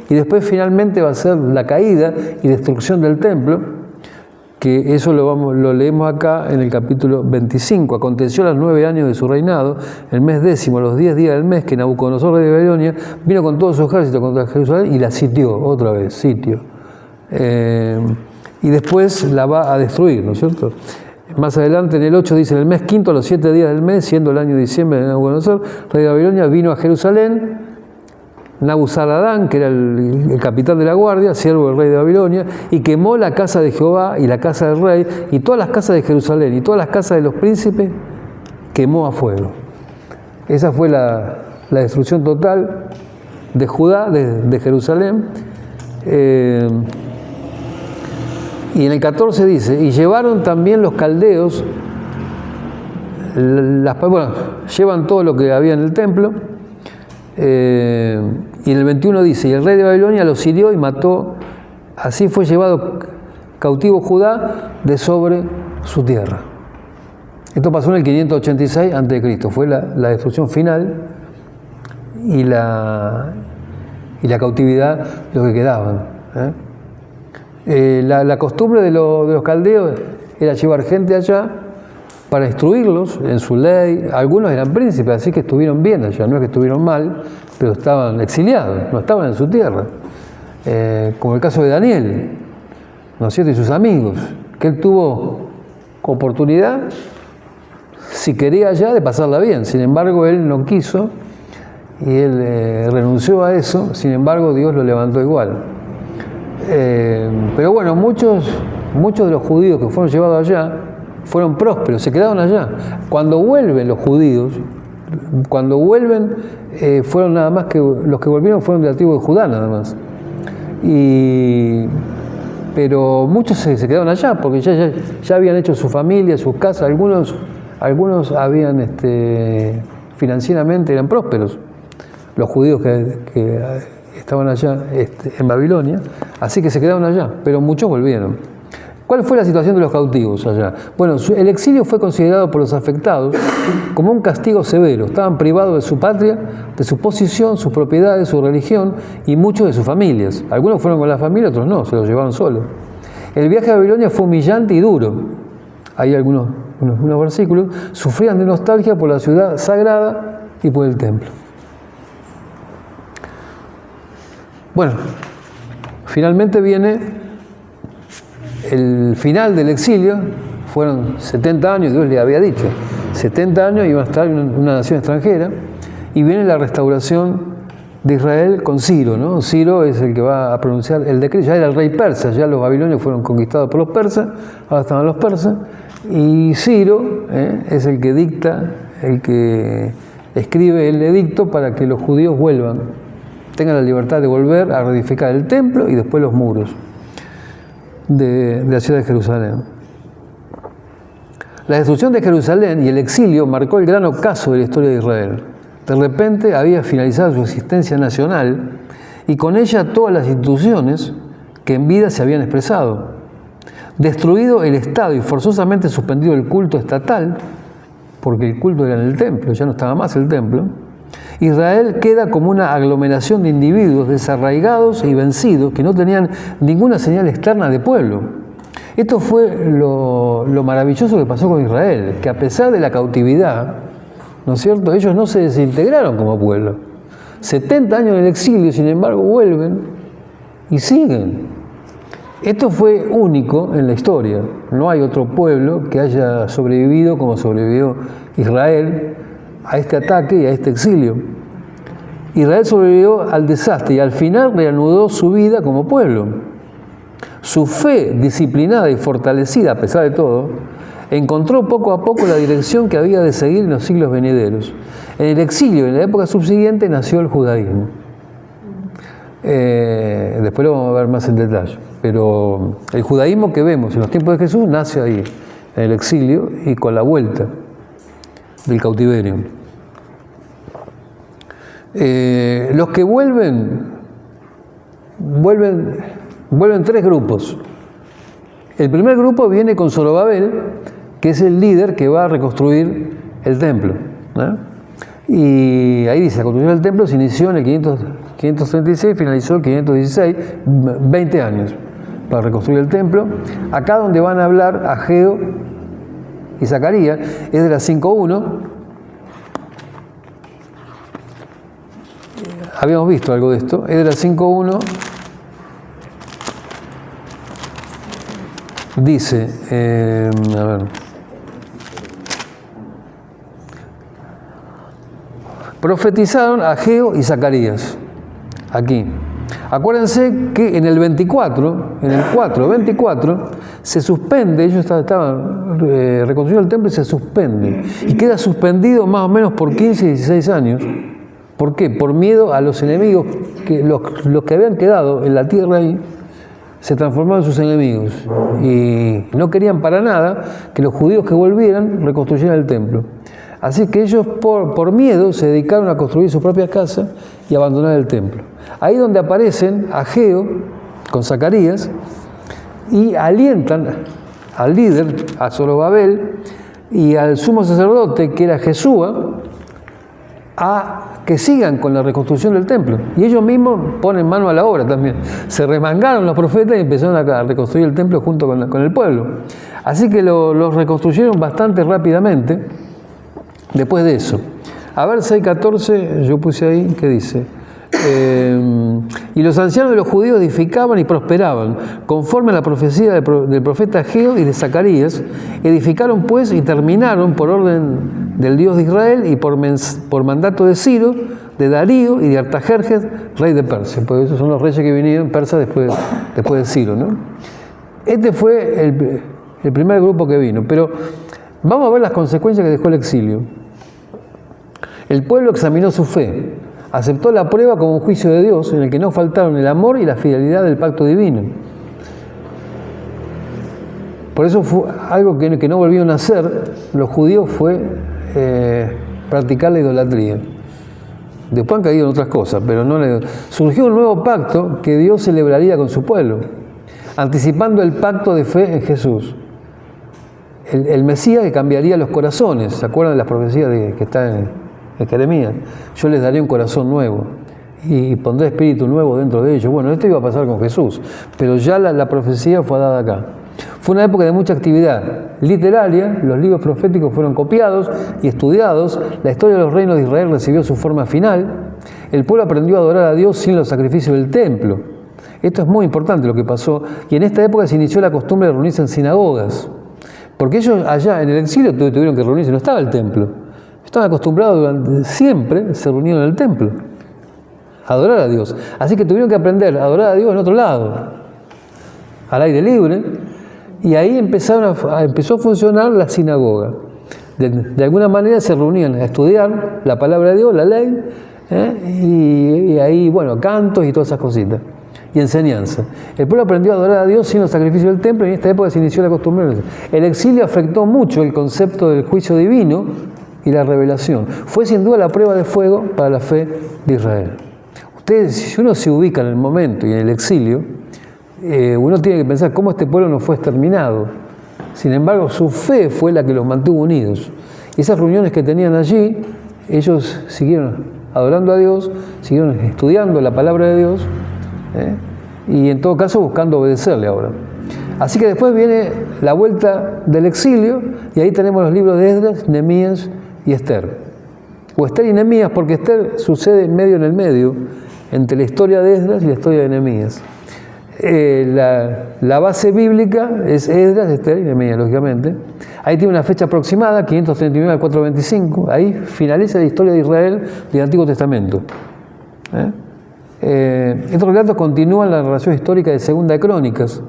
Speaker 1: y después finalmente va a ser la caída y destrucción del templo, que eso lo leemos acá en el capítulo 25. Aconteció a los 9 años de su reinado, el mes 10º, los 10 días del mes, que Nabucodonosor, rey de Babilonia, vino con todo su ejército contra Jerusalén y la sitió, otra vez, sitio. Y después la va a destruir, ¿no es cierto? Más adelante, en el 8 dice, en el mes 5, a los 7 días del mes, siendo el año de diciembre de Nabucodonosor, rey de Babilonia, vino a Jerusalén, Nabuzaradán, que era el capitán de la guardia, siervo del rey de Babilonia, y quemó la casa de Jehová y la casa del rey, y todas las casas de Jerusalén, y todas las casas de los príncipes, quemó a fuego. Esa fue la destrucción total de Judá, de Jerusalén. Y en el 14 dice, y llevaron también los caldeos, llevan todo lo que había en el templo. Y en el 21 dice, y el rey de Babilonia los hirió y mató, así fue llevado cautivo Judá de sobre su tierra. Esto pasó en el 586 a.C., fue la destrucción final y la cautividad, lo que quedaban. La costumbre de los caldeos era llevar gente allá para instruirlos en su ley. Algunos eran príncipes, así que estuvieron bien allá, no es que estuvieron mal, pero estaban exiliados, no estaban en su tierra. Como el caso de Daniel, ¿no es cierto? Y sus amigos, que él tuvo oportunidad, si quería allá, de pasarla bien. Sin embargo, él no quiso y él renunció a eso. Sin embargo, Dios lo levantó igual. Pero bueno, muchos de los judíos que fueron llevados allá fueron prósperos, se quedaron allá. Cuando vuelven los judíos, fueron nada más que los que volvieron fueron de la tribu de Judá nada más. Pero muchos se quedaron allá porque ya habían hecho su familia, sus casas. Algunos habían financieramente eran prósperos, los judíos que estaban allá en Babilonia, así que se quedaron allá, pero muchos volvieron. ¿Cuál fue la situación de los cautivos allá? Bueno, el exilio fue considerado por los afectados como un castigo severo. Estaban privados de su patria, de su posición, sus propiedades, su religión y muchos de sus familias. Algunos fueron con la familia, otros no, se los llevaron solos. El viaje a Babilonia fue humillante y duro. Hay algunos versículos. Sufrían de nostalgia por la ciudad sagrada y por el templo. Bueno, finalmente viene el final del exilio. Fueron 70 años, Dios le había dicho, 70 años iban a estar en una nación extranjera, y viene la restauración de Israel con Ciro, ¿no? Ciro es el que va a pronunciar el decreto, ya era el rey persa, ya los babilonios fueron conquistados por los persas, ahora estaban los persas, y Ciro es el que dicta, el que escribe el edicto para que los judíos vuelvan, tengan la libertad de volver a reedificar el templo y después los muros de la ciudad de Jerusalén. La destrucción de Jerusalén y el exilio marcó el gran ocaso de la historia de Israel. De repente había finalizado su existencia nacional y con ella todas las instituciones que en vida se habían expresado. Destruido el Estado y forzosamente suspendido el culto estatal, porque el culto era en el templo, ya no estaba más el templo, Israel queda como una aglomeración de individuos desarraigados y vencidos que no tenían ninguna señal externa de pueblo. Esto fue lo maravilloso que pasó con Israel, que a pesar de la cautividad, ¿no es cierto?, ellos no se desintegraron como pueblo. 70 años en el exilio, sin embargo, vuelven y siguen. Esto fue único en la historia. No hay otro pueblo que haya sobrevivido como sobrevivió Israel a este ataque y a este exilio. Israel sobrevivió al desastre y al final reanudó su vida como pueblo. Su fe disciplinada y fortalecida a pesar de todo, encontró poco a poco la dirección que había de seguir en los siglos venideros. En el exilio, en la época subsiguiente, nació el judaísmo. Después lo vamos a ver más en detalle. Pero el judaísmo que vemos en los tiempos de Jesús nace ahí, en el exilio y con la vuelta del cautiverio. Los que vuelven tres grupos. El primer grupo viene con Zorobabel, que es el líder que va a reconstruir el templo, ¿no? Y ahí dice, la construcción del templo se inició en el 536, finalizó el 516, 20 años para reconstruir el templo. Acá donde van a hablar Ageo y Zacarías, es de la 5.1. Habíamos visto algo de esto, es de la 5.1. Dice, a ver, profetizaron Ageo y Zacarías, aquí. Acuérdense que en el 24, en el 4:24, se suspende, ellos estaban reconstruyendo el templo y se suspende. Y queda suspendido más o menos por 15 y 16 años. ¿Por qué? Por miedo a los enemigos, que los que habían quedado en la tierra ahí, se transformaron en sus enemigos y no querían para nada que los judíos que volvieran reconstruyeran el templo. Así que ellos por miedo se dedicaron a construir su propia casa y abandonar el templo. Ahí donde aparecen Ageo con Zacarías y alientan al líder, a Zorobabel, y al sumo sacerdote, que era Jesúa, a que sigan con la reconstrucción del templo. Y ellos mismos ponen mano a la obra también. Se remangaron los profetas y empezaron a reconstruir el templo junto con el pueblo. Así que lo reconstruyeron bastante rápidamente después de eso. A ver, 6:14, yo puse ahí, ¿qué dice? Y los ancianos de los judíos edificaban y prosperaban, conforme a la profecía del profeta Ageo y de Zacarías. Edificaron pues y terminaron por orden del Dios de Israel y por mandato de Ciro, de Darío y de Artajerjes, rey de Persia. Pues esos son los reyes que vinieron persas después de Ciro, ¿no? Este fue el primer grupo que vino. Pero vamos a ver las consecuencias que dejó el exilio. El pueblo examinó su fe, aceptó la prueba como un juicio de Dios en el que no faltaron el amor y la fidelidad del pacto divino. Por eso fue algo que no volvieron a hacer los judíos, fue practicar la idolatría. Después han caído en otras cosas, pero surgió un nuevo pacto que Dios celebraría con su pueblo, anticipando el pacto de fe en Jesús. El Mesías que cambiaría los corazones. ¿Se acuerdan de las profecías que está en Jeremías? Yo les daré un corazón nuevo y pondré espíritu nuevo dentro de ellos. Bueno, esto iba a pasar con Jesús, pero ya la profecía fue dada acá. Fue una época de mucha actividad literaria, los libros proféticos fueron copiados y estudiados, la historia de los reinos de Israel recibió su forma final, el pueblo aprendió a adorar a Dios sin los sacrificios del templo. Esto es muy importante lo que pasó, y en esta época se inició la costumbre de reunirse en sinagogas, porque ellos allá en el exilio tuvieron que reunirse, no estaba el templo. Estaban acostumbrados, siempre se reunían en el templo a adorar a Dios. Así que tuvieron que aprender a adorar a Dios en otro lado, al aire libre, y ahí empezó a funcionar la sinagoga. De alguna manera se reunían a estudiar la palabra de Dios, la ley, y ahí, bueno, cantos y todas esas cositas, y enseñanza. El pueblo aprendió a adorar a Dios sin los sacrificios del templo, y en esta época se inició la costumbre. El exilio afectó mucho el concepto del juicio divino y la revelación. Fue sin duda la prueba de fuego para la fe de Israel. Ustedes, si uno se ubica en el momento y en el exilio, uno tiene que pensar cómo este pueblo no fue exterminado. Sin embargo, su fe fue la que los mantuvo unidos. Y esas reuniones que tenían allí, ellos siguieron adorando a Dios, siguieron estudiando la palabra de Dios, y en todo caso buscando obedecerle ahora. Así que después viene la vuelta del exilio y ahí tenemos los libros de Esdras, Nehemías y Esther. O Esther y Nehemías, porque Esther sucede en el medio, entre la historia de Esdras y la historia de Nehemías. La base bíblica es Esdras, Esther y Nehemías, lógicamente. Ahí tiene una fecha aproximada, 539 al 425. Ahí finaliza la historia de Israel del Antiguo Testamento. Estos relatos continúan la narración histórica de Segunda de Crónicas,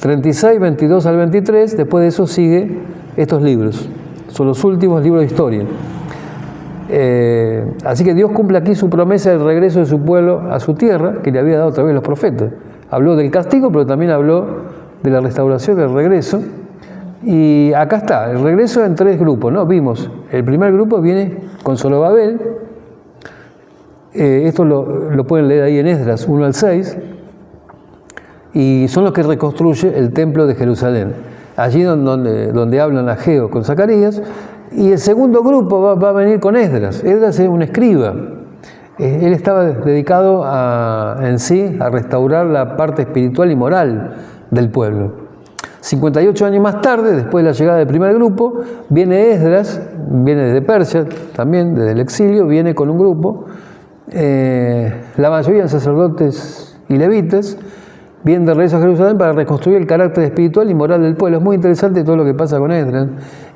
Speaker 1: 36, 22 al 23. Después de eso sigue estos libros. Son los últimos libros de historia. Así que Dios cumple aquí su promesa del regreso de su pueblo a su tierra, que le había dado otra vez los profetas. Habló del castigo, pero también habló de la restauración, del regreso. Y acá está, el regreso en 3 grupos, ¿no? Vimos, el primer grupo viene con Zorobabel. Esto lo pueden leer ahí en Esdras 1 al 6. Y son los que reconstruye el templo de Jerusalén. Allí donde hablan Ageo con Zacarías. Y el segundo grupo va a venir con Esdras. Esdras es un escriba. Él estaba dedicado en sí a restaurar la parte espiritual y moral del pueblo. 58 años más tarde, después de la llegada del primer grupo, viene Esdras, viene desde Persia, también desde el exilio, viene con un grupo. La mayoría de sacerdotes y levitas vienen de regreso a Jerusalén para reconstruir el carácter espiritual y moral del pueblo. Es muy interesante todo lo que pasa con Esdras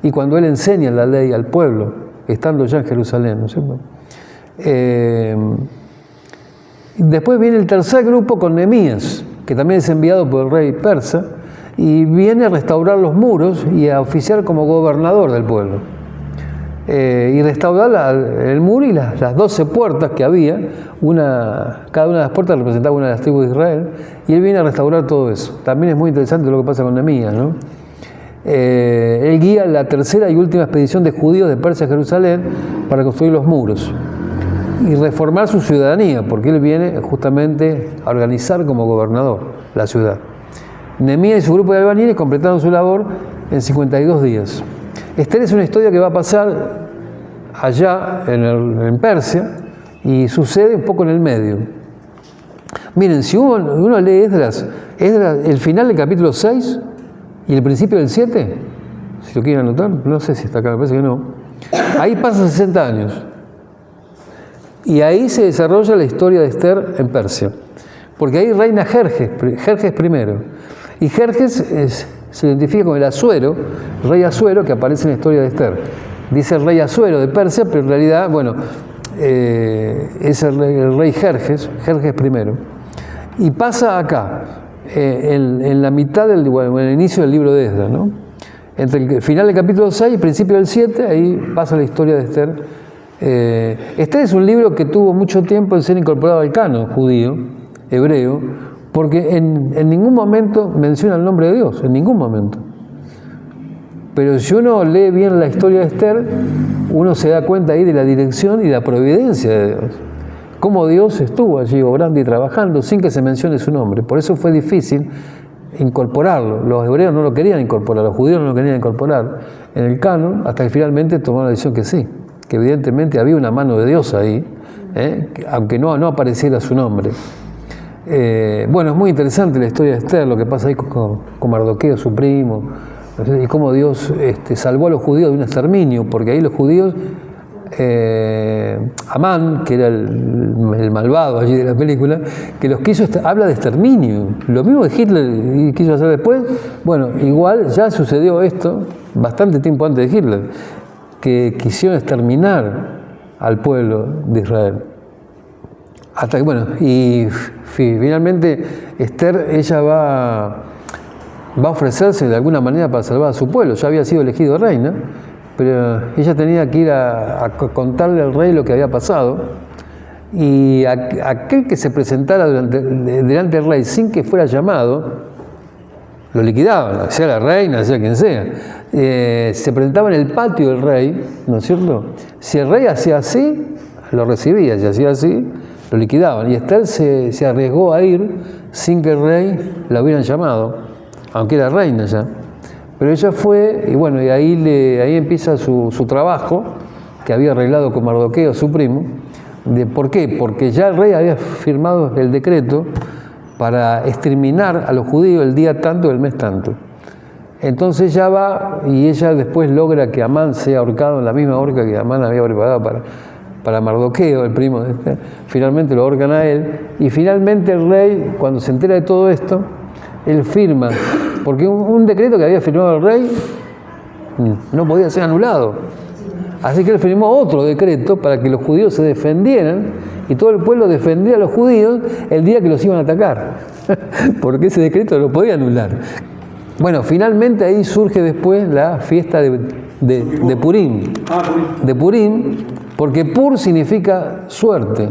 Speaker 1: y cuando él enseña la ley al pueblo, estando ya en Jerusalén, ¿no es cierto? Después viene el tercer grupo con Nehemías, que también es enviado por el rey persa, y viene a restaurar los muros y a oficiar como gobernador del pueblo. Y restaurar el muro y las 12 puertas que había, cada una de las puertas representaba una de las tribus de Israel, y él viene a restaurar todo eso. También es muy interesante lo que pasa con Nehemías, ¿no? Él guía la tercera y última expedición de judíos de Persia a Jerusalén para construir los muros y reformar su ciudadanía, porque él viene justamente a organizar como gobernador la ciudad. Nehemías y su grupo de albañiles completaron su labor en 52 días. Esther es una historia que va a pasar allá en Persia y sucede un poco en el medio. Miren, si uno lee Esdras, el final del capítulo 6 y el principio del 7, si lo quieren anotar, no sé si está acá, me parece que no. Ahí pasan 60 años. Y ahí se desarrolla la historia de Esther en Persia. Porque ahí reina Jerjes primero. Y Jerjes se identifica con el Asuero, el rey Asuero, que aparece en la historia de Esther. Dice el rey Asuero de Persia, pero en realidad, bueno, es el rey Jerjes primero. Y pasa acá, en la mitad en el inicio del libro de Esdras, ¿no? Entre el final del capítulo 6 y el principio del 7, ahí pasa la historia de Esther. Esther es un libro que tuvo mucho tiempo en ser incorporado al canon judío, hebreo, porque en ningún momento menciona el nombre de Dios, en ningún momento. Pero si uno lee bien la historia de Esther, uno se da cuenta ahí de la dirección y la providencia de Dios. Cómo Dios estuvo allí obrando y trabajando sin que se mencione su nombre. Por eso fue difícil incorporarlo. Los hebreos no lo querían incorporar, los judíos no lo querían incorporar en el canon, hasta que finalmente tomaron la decisión que sí, que evidentemente había una mano de Dios ahí, aunque no apareciera su nombre. Bueno, es muy interesante la historia de Esther, lo que pasa ahí con Mardoqueo, su primo, y cómo Dios salvó a los judíos de un exterminio, porque ahí los judíos, Amán, que era el malvado allí de la película, que los quiso, habla de exterminio. Lo mismo que Hitler quiso hacer después, bueno, igual ya sucedió esto bastante tiempo antes de Hitler, que quisieron exterminar al pueblo de Israel. Hasta que, bueno, y finalmente Esther, ella va a ofrecerse de alguna manera para salvar a su pueblo. Ya había sido elegido reina, pero ella tenía que ir a contarle al rey lo que había pasado. Y aquel que se presentara delante del rey sin que fuera llamado, lo liquidaban, sea la reina, sea quien sea. Se presentaba en el patio del rey, ¿no es cierto? Si el rey hacía así, lo recibía, si hacía así, lo liquidaban. Y Esther se arriesgó a ir sin que el rey la hubieran llamado, aunque era reina ya. Pero ella fue, y bueno, y ahí empieza su trabajo, que había arreglado con Mardoqueo, su primo. ¿Por qué? Porque ya el rey había firmado el decreto para exterminar a los judíos el día tanto del mes tanto. Entonces ella va y ella después logra que Amán sea ahorcado en la misma horca que Amán había preparado para Mardoqueo, el primo de este. Finalmente lo ahorcan a él y finalmente el rey, cuando se entera de todo esto, él firma, porque un decreto que había firmado el rey no podía ser anulado. Así que él firmó otro decreto para que los judíos se defendieran y todo el pueblo defendía a los judíos el día que los iban a atacar, porque ese decreto lo podía anular. Bueno, finalmente ahí surge después la fiesta de Purim. De Purim, porque Pur significa suerte.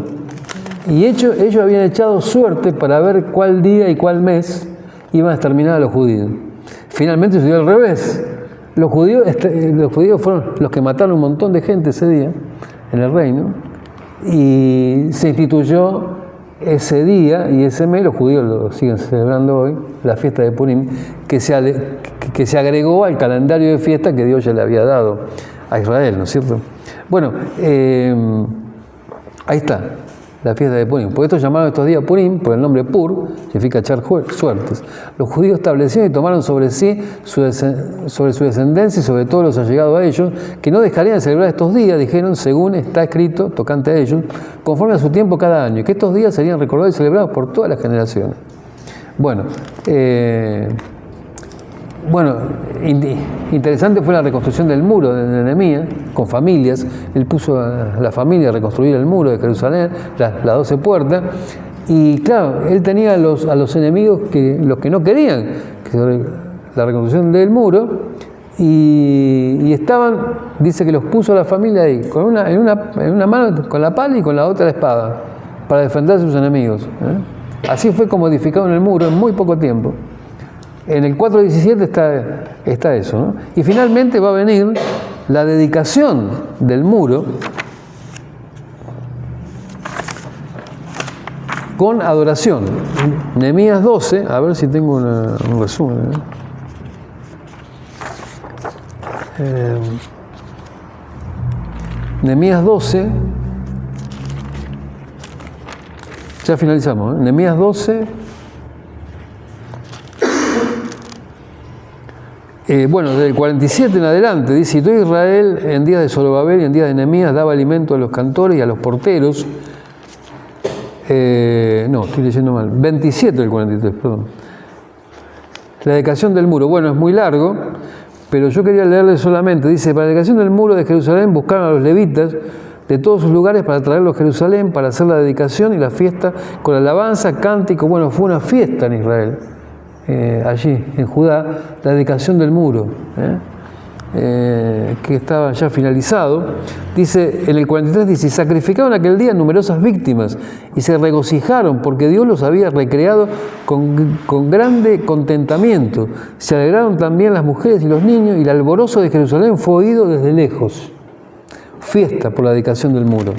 Speaker 1: Y ellos habían echado suerte para ver cuál día y cuál mes iban a exterminar a los judíos. Finalmente sucedió al revés. Los judíos fueron los que mataron un montón de gente ese día en el reino y se instituyó ese día y ese mes, los judíos lo siguen celebrando hoy, la fiesta de Purim, que se agregó al calendario de fiesta que Dios ya le había dado a Israel, ¿no es cierto? Bueno, ahí está, la fiesta de Purim. Por esto llamaron estos días Purim, por el nombre Pur, significa echar suertes. Los judíos establecieron y tomaron sobre sí, sobre su descendencia y sobre todos los allegados a ellos, que no dejarían de celebrar estos días, dijeron, según está escrito, tocante a ellos, conforme a su tiempo cada año, y que estos días serían recordados y celebrados por todas las generaciones. Bueno, interesante fue la reconstrucción del muro de Nehemías, con familias. Él puso a la familia a reconstruir el muro de Jerusalén, las 12 puertas. Y claro, él tenía a los enemigos, los que no querían la reconstrucción del muro, y estaban, dice que los puso a la familia ahí, en una mano con la pala y con la otra la espada, para defender a sus enemigos. Así fue como edificaron el muro en muy poco tiempo. En el 4:17 está eso, ¿no? Y finalmente va a venir la dedicación del muro con adoración. Nehemías 12, a ver si tengo un resumen. Nehemías 12, ya finalizamos, ¿eh? Nehemías 12. Del 47 en adelante, dice, y todo Israel en días de Zorobabel y en días de Nehemías daba alimento a los cantores y a los porteros. Estoy leyendo mal. 27 del 43, perdón. La dedicación del muro. Bueno, es muy largo, pero yo quería leerle solamente. Dice, para la dedicación del muro de Jerusalén buscaron a los levitas de todos sus lugares para traerlos a Jerusalén, para hacer la dedicación y la fiesta con alabanza, cántico. Bueno, fue una fiesta en Israel. Allí en Judá, la dedicación del muro, que estaba ya finalizado. Dice, en el 43 dice, sacrificaron aquel día numerosas víctimas y se regocijaron porque Dios los había recreado con grande contentamiento. Se alegraron también las mujeres y los niños y el alborozo de Jerusalén fue oído desde lejos. Fiesta por la dedicación del muro.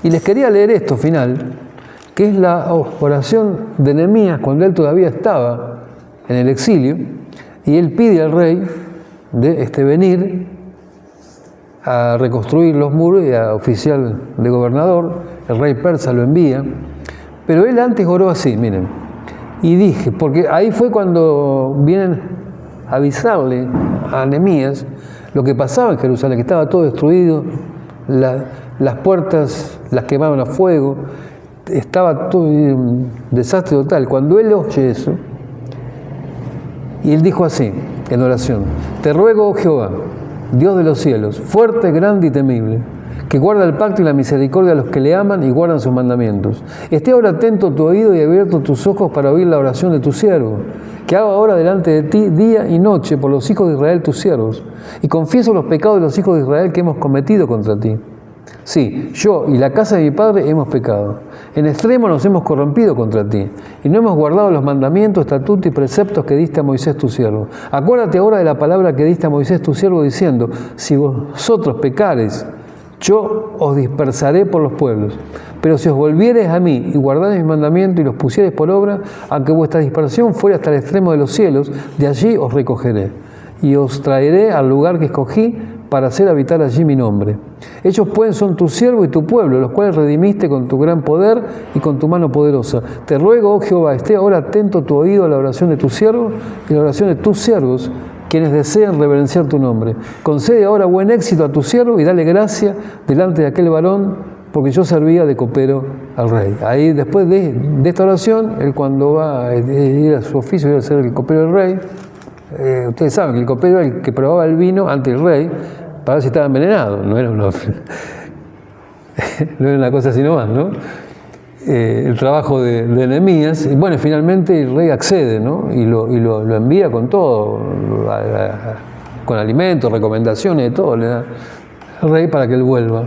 Speaker 1: Y les quería leer esto final, que es la oración de Nehemías cuando él todavía estaba en el exilio, y él pide al rey de venir a reconstruir los muros y a oficial de gobernador. El rey persa lo envía, pero él antes oró así, miren, y dije, porque ahí fue cuando vienen a avisarle a Nehemías lo que pasaba en Jerusalén, que estaba todo destruido, las puertas las quemaban a fuego, estaba todo un desastre total. Cuando él oye eso, y él dijo así, en oración, te ruego, oh Jehová, Dios de los cielos, fuerte, grande y temible, que guarda el pacto y la misericordia a los que le aman y guardan sus mandamientos. Esté ahora atento tu oído y abierto tus ojos para oír la oración de tu siervo, que hago ahora delante de ti día y noche por los hijos de Israel tus siervos, y confieso los pecados de los hijos de Israel que hemos cometido contra ti. Sí, yo y la casa de mi padre hemos pecado. En extremo nos hemos corrompido contra ti, y no hemos guardado los mandamientos, estatutos y preceptos que diste a Moisés tu siervo. Acuérdate ahora de la palabra que diste a Moisés tu siervo, diciendo, si vosotros pecareis, yo os dispersaré por los pueblos. Pero si os volviereis a mí y guardareis mis mandamientos y los pusiereis por obra, aunque vuestra dispersión fuera hasta el extremo de los cielos, de allí os recogeré y os traeré al lugar que escogí para hacer habitar allí mi nombre. Ellos pues son tu siervo y tu pueblo, los cuales redimiste con tu gran poder y con tu mano poderosa. Te ruego, oh Jehová, esté ahora atento tu oído a la oración de tu siervo y a la oración de tus siervos, quienes desean reverenciar tu nombre. Concede ahora buen éxito a tu siervo y dale gracia delante de aquel varón, porque yo servía de copero al rey. Ahí, después de esta oración, él cuando va a ir a su oficio, ir a ser el copero del rey, ustedes saben que el copero era el que probaba el vino ante el rey para ver si estaba envenenado, no era no era una cosa así nomás, ¿no? El trabajo de Nehemías, y bueno, finalmente el rey accede, ¿no? Y lo envía con todo, con alimentos, recomendaciones, de todo, le da al rey para que él vuelva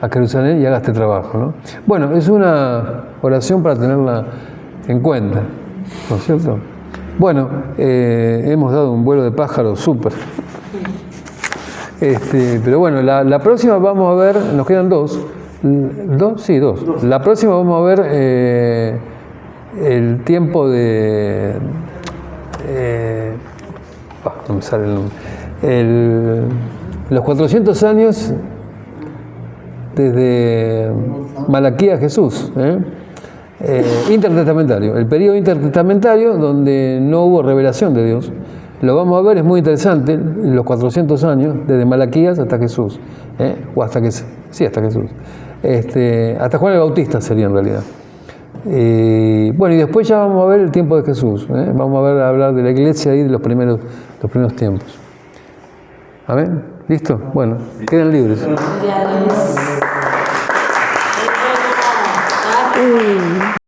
Speaker 1: a Jerusalén y haga este trabajo, ¿no? Bueno, es una oración para tenerla en cuenta, ¿no es cierto? Bueno, hemos dado un vuelo de pájaro súper. Pero bueno, la próxima vamos a ver, nos quedan dos. ¿Dos? Sí, dos. La próxima vamos a ver el tiempo de... no me sale el nombre. Los 400 años desde Malaquías a Jesús, intertestamentario, el periodo intertestamentario donde no hubo revelación de Dios. Lo vamos a ver, es muy interesante, los 400 años, desde Malaquías hasta Jesús, o hasta que sí, hasta Jesús. Hasta Juan el Bautista sería en realidad. Bueno, y después ya vamos a ver el tiempo de Jesús, vamos a hablar de la iglesia y de los primeros tiempos. ¿Amén? ¿Listo? Bueno, quedan libres.